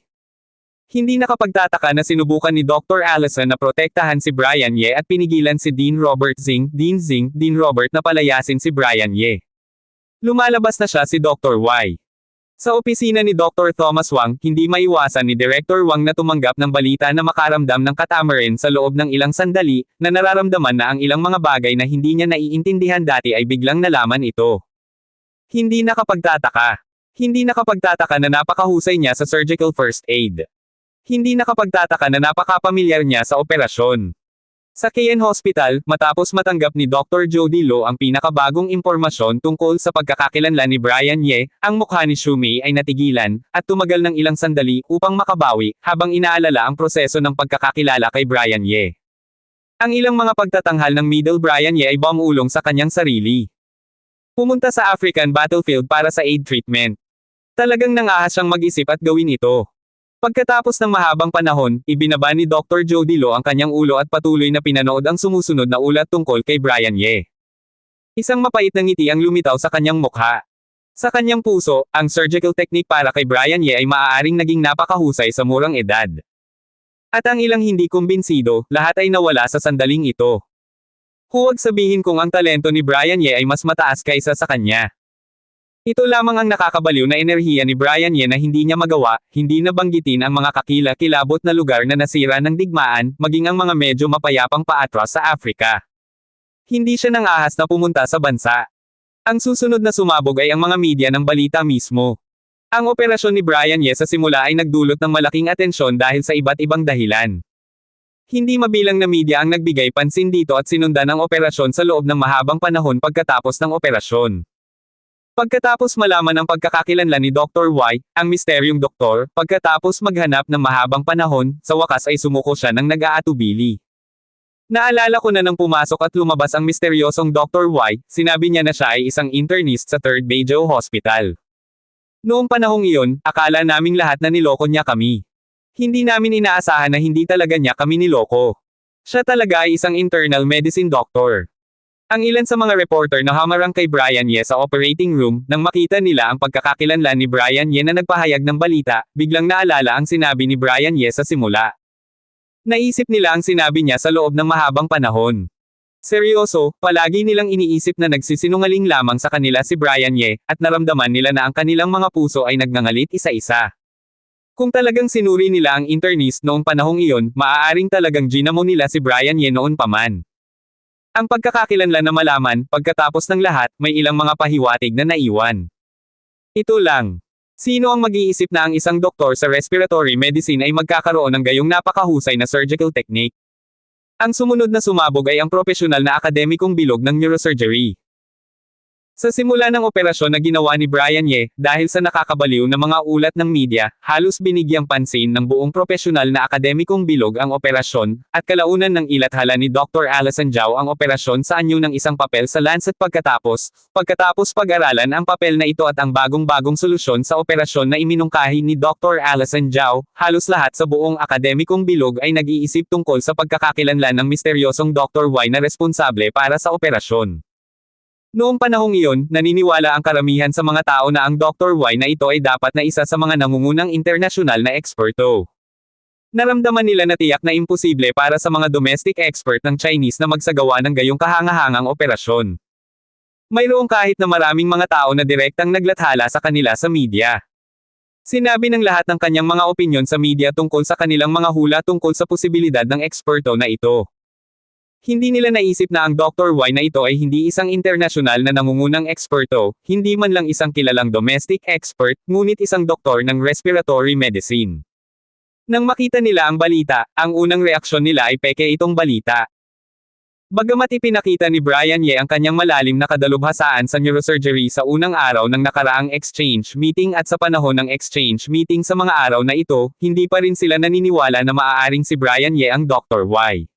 Hindi nakapagtataka na sinubukan ni Dr. Allison na protektahan si Brian Ye at pinigilan si Dean Robert Zing, Dean Robert na palayasin si Brian Ye. Lumalabas na siya si Dr. Y. Sa opisina ni Dr. Thomas Wang, hindi maiwasan ni Director Wang na tumanggap ng balita na makaramdam ng katamarin sa loob ng ilang sandali, na nararamdaman na ang ilang mga bagay na hindi niya naiintindihan dati ay biglang nalaman ito. Hindi nakapagtataka. Hindi nakapagtataka na napakahusay niya sa surgical first aid. Hindi nakapagtataka na napakapamilyar niya sa operasyon. Sa KN Hospital, matapos matanggap ni Dr. Jody Lo ang pinakabagong impormasyon tungkol sa pagkakakilanlan ni Brian Ye, ang mukha ni Shumei ay natigilan, at tumagal ng ilang sandali upang makabawi, habang inaalala ang proseso ng pagkakakilala kay Brian Ye. Ang ilang mga pagtatanghal ng middle Brian Ye ay bumulong sa kanyang sarili. Pumunta sa African battlefield para sa aid treatment. Talagang nangahas siyang mag-isip at gawin ito. Pagkatapos ng mahabang panahon, ibinaba ni Dr. Jody Lo ang kanyang ulo at patuloy na pinanood ang sumusunod na ulat tungkol kay Brian Ye. Isang mapait na ngiti ang lumitaw sa kanyang mukha. Sa kanyang puso, ang surgical technique para kay Brian Ye ay maaaring naging napakahusay sa murang edad. At ang ilang hindi kumbinsido, lahat ay nawala sa sandaling ito. Huwag sabihin kung ang talento ni Brian Ye ay mas mataas kaysa sa kanya. Ito lamang ang nakakabaliw na enerhiya ni Brian Ye na hindi niya magawa, hindi nabanggitin ang mga kakila-kilabot na lugar na nasira ng digmaan, maging ang mga medyo mapayapang paatras sa Afrika. Hindi siya nang ahas na pumunta sa bansa. Ang susunod na sumabog ay ang mga media ng balita mismo. Ang operasyon ni Brian Ye sa simula ay nagdulot ng malaking atensyon dahil sa iba't ibang dahilan. Hindi mabilang na media ang nagbigay pansin dito at sinundan ang operasyon sa loob ng mahabang panahon pagkatapos ng operasyon. Pagkatapos malaman ang pagkakakilanlan ni Dr. Y, ang misteryong doktor, pagkatapos maghanap ng mahabang panahon, sa wakas ay sumuko siya ng nag-aatubili. Naalala ko na nang pumasok at lumabas ang misteryosong Dr. Y, sinabi niya na siya ay isang internist sa 3rd Beijing Hospital. Noong panahong iyon, akala naming lahat na niloko niya kami. Hindi namin inaasahan na hindi talaga niya kami niloko. Siya talaga ay isang internal medicine doctor. Ang ilan sa mga reporter na hamarang kay Brian Ye sa operating room, nang makita nila ang pagkakakilanlan ni Brian Ye na nagpahayag ng balita, biglang naalala ang sinabi ni Brian Ye sa simula. Naisip nila ang sinabi niya sa loob ng mahabang panahon. Seryoso, palagi nilang iniisip na nagsisinungaling lamang sa kanila si Brian Ye, at naramdaman nila na ang kanilang mga puso ay nagngangalit isa-isa. Kung talagang sinuri nila ang internist noong panahong iyon, maaaring talagang ginamo nila si Brian Ye noon pa man. Ang pagkakakilanlan na malaman, pagkatapos ng lahat, may ilang mga pahiwatig na naiwan. Ito lang. Sino ang mag-iisip na ang isang doktor sa respiratory medicine ay magkakaroon ng gayong napakahusay na surgical technique? Ang sumunod na sumabog ay ang propesyonal na akademikong bilog ng neurosurgery. Sa simula ng operasyon na ginawa ni Brian Ye, dahil sa nakakabaliw na mga ulat ng media, halos binigyang pansin ng buong propesyonal na akademikong bilog ang operasyon, at kalaunan ng ilathala ni Dr. Alison Zhao ang operasyon sa anyo ng isang papel sa Lancet pagkatapos pag-aralan ang papel na ito at ang bagong-bagong solusyon sa operasyon na iminungkahi ni Dr. Alison Zhao, halos lahat sa buong akademikong bilog ay nag-iisip tungkol sa pagkakakilanlan ng misteryosong Dr. Y na responsable para sa operasyon. Noong panahong iyon, naniniwala ang karamihan sa mga tao na ang Dr. Y na ito ay dapat na isa sa mga nangungunang internasyonal na eksperto. Naramdaman nila na tiyak na imposible para sa mga domestic expert ng Chinese na magsagawa ng gayong kahangahangang operasyon. Mayroong kahit na maraming mga tao na direktang naglathala sa kanila sa media. Sinabi ng lahat ng kanyang mga opinyon sa media tungkol sa kanilang mga hula tungkol sa posibilidad ng eksperto na ito. Hindi nila naisip na ang Dr. Y na ito ay hindi isang internasyonal na nangungunang eksperto, hindi man lang isang kilalang domestic expert, ngunit isang doktor ng respiratory medicine. Nang makita nila ang balita, ang unang reaksyon nila ay peke itong balita. Bagamat ipinakita ni Brian Ye ang kanyang malalim na kadalubhasaan sa neurosurgery sa unang araw ng nakaraang exchange meeting at sa panahon ng exchange meeting sa mga araw na ito, hindi pa rin sila naniniwala na maaaring si Brian Ye ang Dr. Y.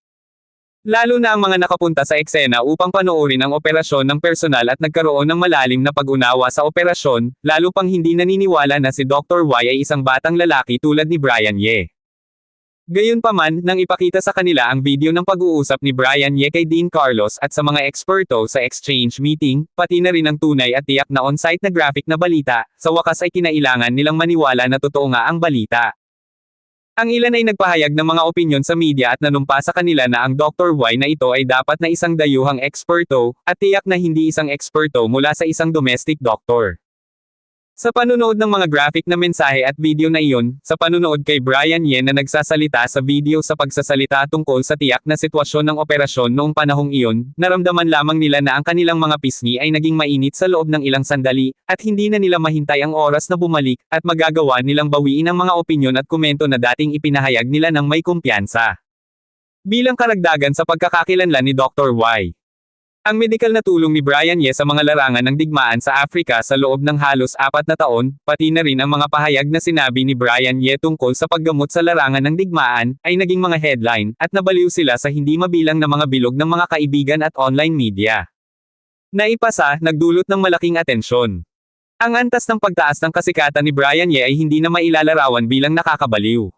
Lalo na ang mga nakapunta sa eksena upang panoorin ang operasyon ng personal at nagkaroon ng malalim na pag-unawa sa operasyon, lalo pang hindi naniniwala na si Dr. Y ay isang batang lalaki tulad ni Brian Ye. Gayunpaman, nang ipakita sa kanila ang video ng pag-uusap ni Brian Ye kay Dean Carlos at sa mga eksperto sa exchange meeting, pati na rin ang tunay at tiyak na on-site na graphic na balita, sa wakas ay kinailangan nilang maniwala na totoo nga ang balita. Ang ilan ay nagpahayag ng mga opinyon sa media at nanumpa sa kanila na ang Dr. Y na ito ay dapat na isang dayuhang eksperto, at tiyak na hindi isang eksperto mula sa isang domestic doctor. Sa panunood ng mga graphic na mensahe at video na iyon, sa panunood kay Brian Ye na nagsasalita sa video sa pagsasalita tungkol sa tiyak na sitwasyon ng operasyon noong panahong iyon, naramdaman lamang nila na ang kanilang mga pisngi ay naging mainit sa loob ng ilang sandali, at hindi na nila mahintay ang oras na bumalik, at magagawa nilang bawiin ang mga opinyon at komento na dating ipinahayag nila ng may kumpiyansa. Bilang karagdagan sa pagkakakilanlan ni Dr. Y. Ang medikal na tulong ni Brian Ye sa mga larangan ng digmaan sa Africa sa loob ng halos 4 na taon, pati na rin ang mga pahayag na sinabi ni Brian Ye tungkol sa paggamot sa larangan ng digmaan, ay naging mga headline, at nabaliw sila sa hindi mabilang na mga bilog ng mga kaibigan at online media. Naipasa, nagdulot ng malaking atensyon. Ang antas ng pagtaas ng kasikatan ni Brian Ye ay hindi na mailalarawan bilang nakakabaliw.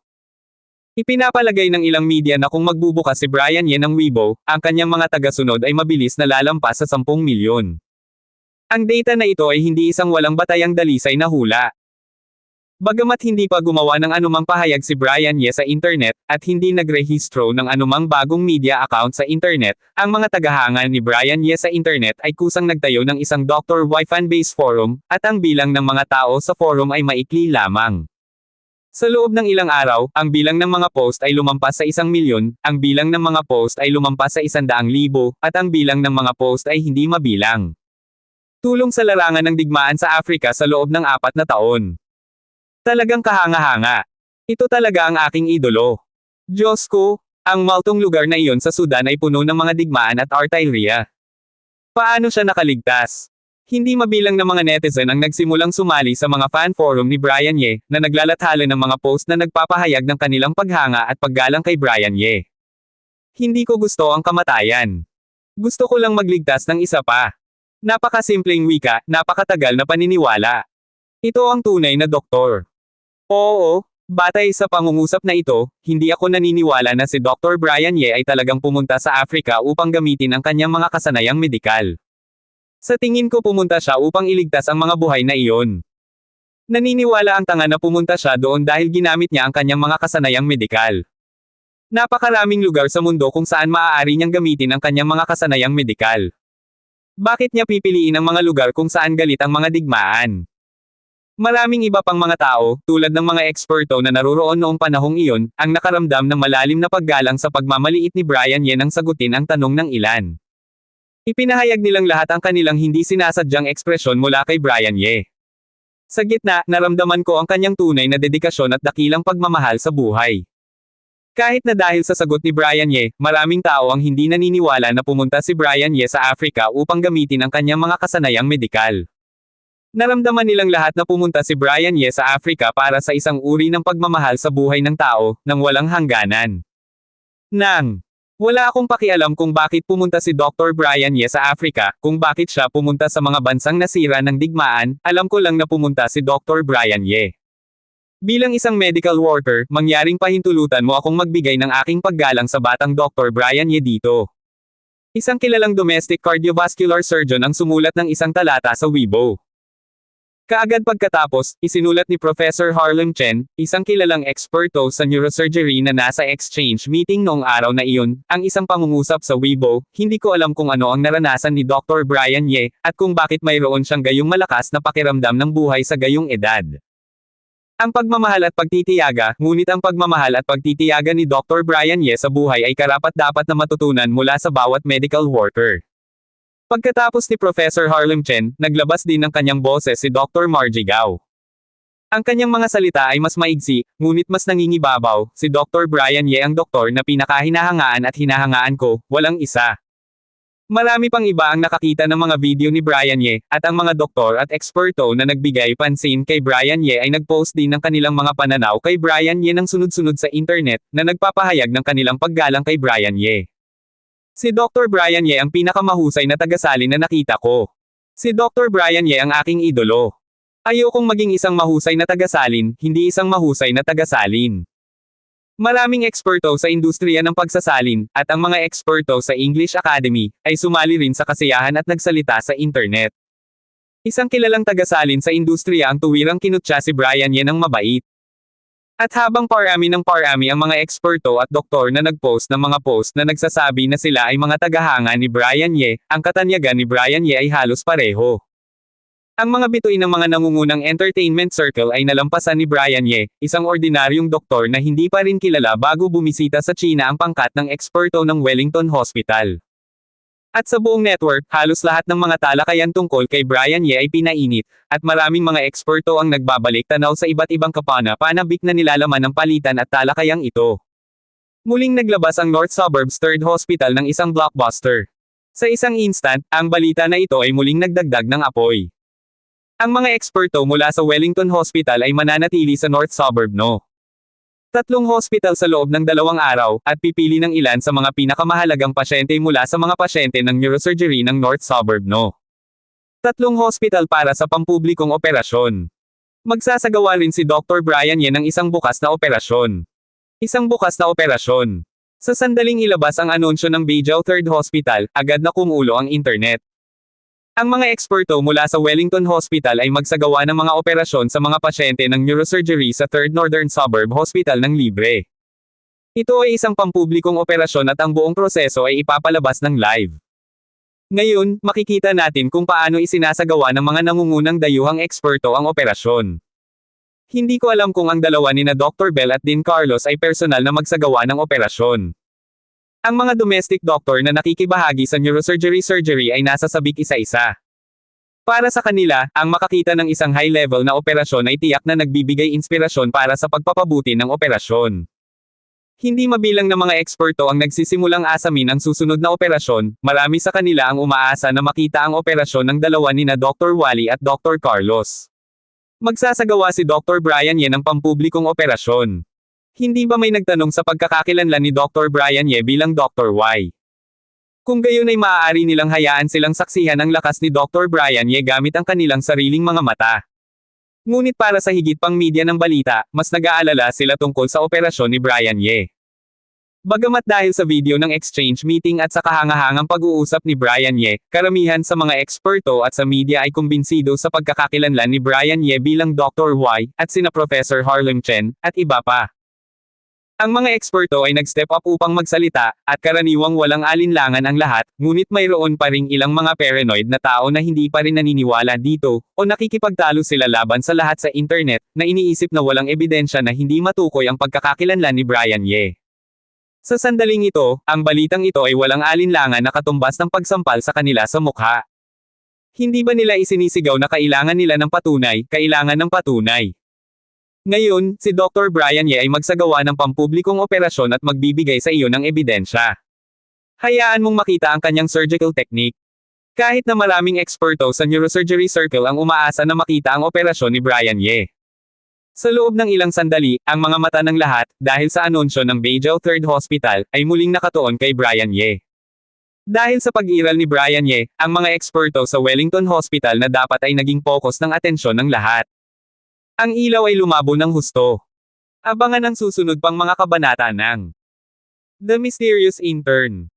Ipinapalagay ng ilang media na kung magbubukas si Brian Ye ng Weibo, ang kanyang mga tagasunod ay mabilis na lalampas sa 10 milyon. Ang data na ito ay hindi isang walang batayang dalisay na hula. Bagamat hindi pa gumawa ng anumang pahayag si Brian Ye sa internet, at hindi nagrehistro ng anumang bagong media account sa internet, ang mga tagahanga ni Brian Ye sa internet ay kusang nagtayo ng isang Dr. Y fanbase forum, at ang bilang ng mga tao sa forum ay maikli lamang. Sa loob ng ilang araw, ang bilang ng mga post ay lumampas sa 1,000,000, ang bilang ng mga post ay lumampas sa 100,000, at ang bilang ng mga post ay hindi mabilang. Tulong sa larangan ng digmaan sa Africa sa loob ng 4 na taon. Talagang kahanga-hanga. Ito talaga ang aking idolo. Diyos ko, ang maltong lugar na iyon sa Sudan ay puno ng mga digmaan at artilleria. Paano siya nakaligtas? Hindi mabilang ng mga netizen ang nagsimulang sumali sa mga fan forum ni Brian Ye, na naglalathala ng mga post na nagpapahayag ng kanilang paghanga at paggalang kay Brian Ye. Hindi ko gusto ang kamatayan. Gusto ko lang magligtas ng isa pa. Napakasimpleng wika, napakatagal na paniniwala. Ito ang tunay na doktor. Oo, batay sa pangungusap na ito, hindi ako naniniwala na si Dr. Brian Ye ay talagang pumunta sa Africa upang gamitin ang kanyang mga kasanayang medikal. Sa tingin ko pumunta siya upang iligtas ang mga buhay na iyon. Naniniwala ang tanga na pumunta siya doon dahil ginamit niya ang kanyang mga kasanayang medikal. Napakaraming lugar sa mundo kung saan maaari niyang gamitin ang kanyang mga kasanayang medikal. Bakit niya pipiliin ang mga lugar kung saan galit ang mga digmaan? Maraming iba pang mga tao, tulad ng mga eksperto na naroroon noong panahong iyon, ang nakaramdam ng malalim na paggalang sa pagmamaliit ni Brian Ye nang sagutin ang tanong ng ilan. Ipinahayag nilang lahat ang kanilang hindi sinasadyang ekspresyon mula kay Brian Ye. Sa gitna, naramdaman ko ang kanyang tunay na dedikasyon at dakilang pagmamahal sa buhay. Kahit na dahil sa sagot ni Brian Ye, maraming tao ang hindi naniniwala na pumunta si Brian Ye sa Africa upang gamitin ang kanyang mga kasanayang medikal. Naramdaman nilang lahat na pumunta si Brian Ye sa Africa para sa isang uri ng pagmamahal sa buhay ng tao, nang walang hangganan. Wala akong pakialam kung bakit pumunta si Dr. Brian Ye sa Africa, kung bakit siya pumunta sa mga bansang nasira ng digmaan, alam ko lang na pumunta si Dr. Brian Ye. Bilang isang medical worker, mangyaring pahintulutan mo akong magbigay ng aking paggalang sa batang Dr. Brian Ye dito. Isang kilalang domestic cardiovascular surgeon ang sumulat ng isang talata sa Weibo. Kaagad pagkatapos, isinulat ni Professor Harlem Chen, isang kilalang eksperto sa neurosurgery na nasa exchange meeting noong araw na iyon, ang isang pangungusap sa Weibo, hindi ko alam kung ano ang naranasan ni Dr. Brian Ye, at kung bakit mayroon siyang gayong malakas na pakiramdam ng buhay sa gayong edad. Ang pagmamahal at pagtitiyaga, ngunit ang pagmamahal at pagtitiyaga ni Dr. Brian Ye sa buhay ay karapat-dapat na matutunan mula sa bawat medical worker. Pagkatapos ni Professor Harlem Chen, naglabas din ng kanyang boses si Dr. Margie Gao. Ang kanyang mga salita ay mas maigsi, ngunit mas nangingibabaw, si Dr. Brian Ye ang doktor na pinakahinahangaan at hinahangaan ko, walang isa. Marami pang iba ang nakakita ng mga video ni Brian Ye, at ang mga doktor at eksperto na nagbigay pansin kay Brian Ye ay nagpost din ng kanilang mga pananaw kay Brian Ye ng sunod-sunod sa internet, na nagpapahayag ng kanilang paggalang kay Brian Ye. Si Dr. Brian Ye ang pinakamahusay na tagasalin na nakita ko. Si Dr. Brian Ye ang aking idolo. Ayokong maging isang mahusay na tagasalin, hindi isang mahusay na tagasalin. Maraming eksperto sa industriya ng pagsasalin, at ang mga eksperto sa English Academy, ay sumali rin sa kasiyahan at nagsalita sa internet. Isang kilalang tagasalin sa industriya ang tuwirang kinutya si Brian Ye ng mabait. At habang parami ng parami ang mga eksperto at doktor na nagpost ng mga post na nagsasabi na sila ay mga tagahanga ni Brian Ye, ang katanyagan ni Brian Ye ay halos pareho. Ang mga bituin ng mga nangungunang entertainment circle ay nalampasan ni Brian Ye, isang ordinaryong doktor na hindi pa rin kilala bago bumisita sa China ang pangkat ng eksperto ng Wellington Hospital. At sa buong network, halos lahat ng mga talakayan tungkol kay Brian Ye ay pinainit, at maraming mga eksperto ang nagbabalik tanaw sa iba't ibang kapana-panabik na nilalaman ng palitan at talakayang ito. Muling naglabas ang North Suburbs 3rd Hospital ng isang blockbuster. Sa isang instant, ang balita na ito ay muling nagdagdag ng apoy. Ang mga eksperto mula sa Wellington Hospital ay mananatili sa North Suburb No. 3 hospital sa loob ng 2 araw, at pipili ng ilan sa mga pinakamahalagang pasyente mula sa mga pasyente ng neurosurgery ng North Suburb No. 3 hospital para sa pampublikong operasyon. Magsasagawa rin si Dr. Brian Ye ng isang bukas na operasyon. Isang bukas na operasyon. Sa sandaling ilabas ang anunsyo ng Beijing 3rd Hospital, agad na kumulo ang internet. Ang mga eksperto mula sa Wellington Hospital ay magsagawa ng mga operasyon sa mga pasyente ng neurosurgery sa 3rd Northern Suburb Hospital ng libre. Ito ay isang pampublikong operasyon at ang buong proseso ay ipapalabas ng live. Ngayon, makikita natin kung paano isinasagawa ng mga nangungunang dayuhang eksperto ang operasyon. Hindi ko alam kung ang dalawa nina Dr. Bell at Dean Carlos ay personal na magsagawa ng operasyon. Ang mga domestic doctor na nakikibahagi sa neurosurgery ay nasa sabik isa-isa. Para sa kanila, ang makakita ng isang high-level na operasyon ay tiyak na nagbibigay inspirasyon para sa pagpapabuti ng operasyon. Hindi mabilang na mga eksperto ang nagsisimulang asamin ang susunod na operasyon, marami sa kanila ang umaasa na makita ang operasyon ng dalawa nina Dr. Wally at Dr. Carlos. Magsasagawa si Dr. Brian Ye ng pampublikong operasyon. Hindi ba may nagtanong sa pagkakakilanlan ni Dr. Brian Ye bilang Dr. Y? Kung gayon ay maaari nilang hayaan silang saksihan ang lakas ni Dr. Brian Ye gamit ang kanilang sariling mga mata. Ngunit para sa higit pang media ng balita, mas nag-aalala sila tungkol sa operasyon ni Brian Ye. Bagamat dahil sa video ng exchange meeting at sa kahangahangang pag-uusap ni Brian Ye, karamihan sa mga eksperto at sa media ay kumbinsido sa pagkakakilanlan ni Brian Ye bilang Dr. Y, at sina Professor Harlem Chen, at iba pa. Ang mga eksperto ay nag-step up upang magsalita, at karaniwang walang alinlangan ang lahat, ngunit mayroon pa ring ilang mga paranoid na tao na hindi pa rin naniniwala dito, o nakikipagtalo sila laban sa lahat sa internet, na iniisip na walang ebidensya na hindi matukoy ang pagkakakilanlan ni Brian Ye. Sa sandaling ito, ang balitang ito ay walang alinlangan na katumbas ng pagsampal sa kanila sa mukha. Hindi ba nila isinisigaw na kailangan nila ng patunay, kailangan ng patunay? Ngayon, si Dr. Brian Ye ay magsagawa ng pampublikong operasyon at magbibigay sa iyo ng ebidensya. Hayaan mong makita ang kanyang surgical technique. Kahit na maraming eksperto sa neurosurgery circle ang umaasa na makita ang operasyon ni Brian Ye. Sa loob ng ilang sandali, ang mga mata ng lahat, dahil sa anunsyo ng Beijing 3rd Hospital, ay muling nakatuon kay Brian Ye. Dahil sa pag-iral ni Brian Ye, ang mga eksperto sa Wellington Hospital na dapat ay naging focus ng atensyon ng lahat. Ang ilaw ay lumabo ng husto. Abangan ang susunod pang mga kabanata ng The Mysterious Intern.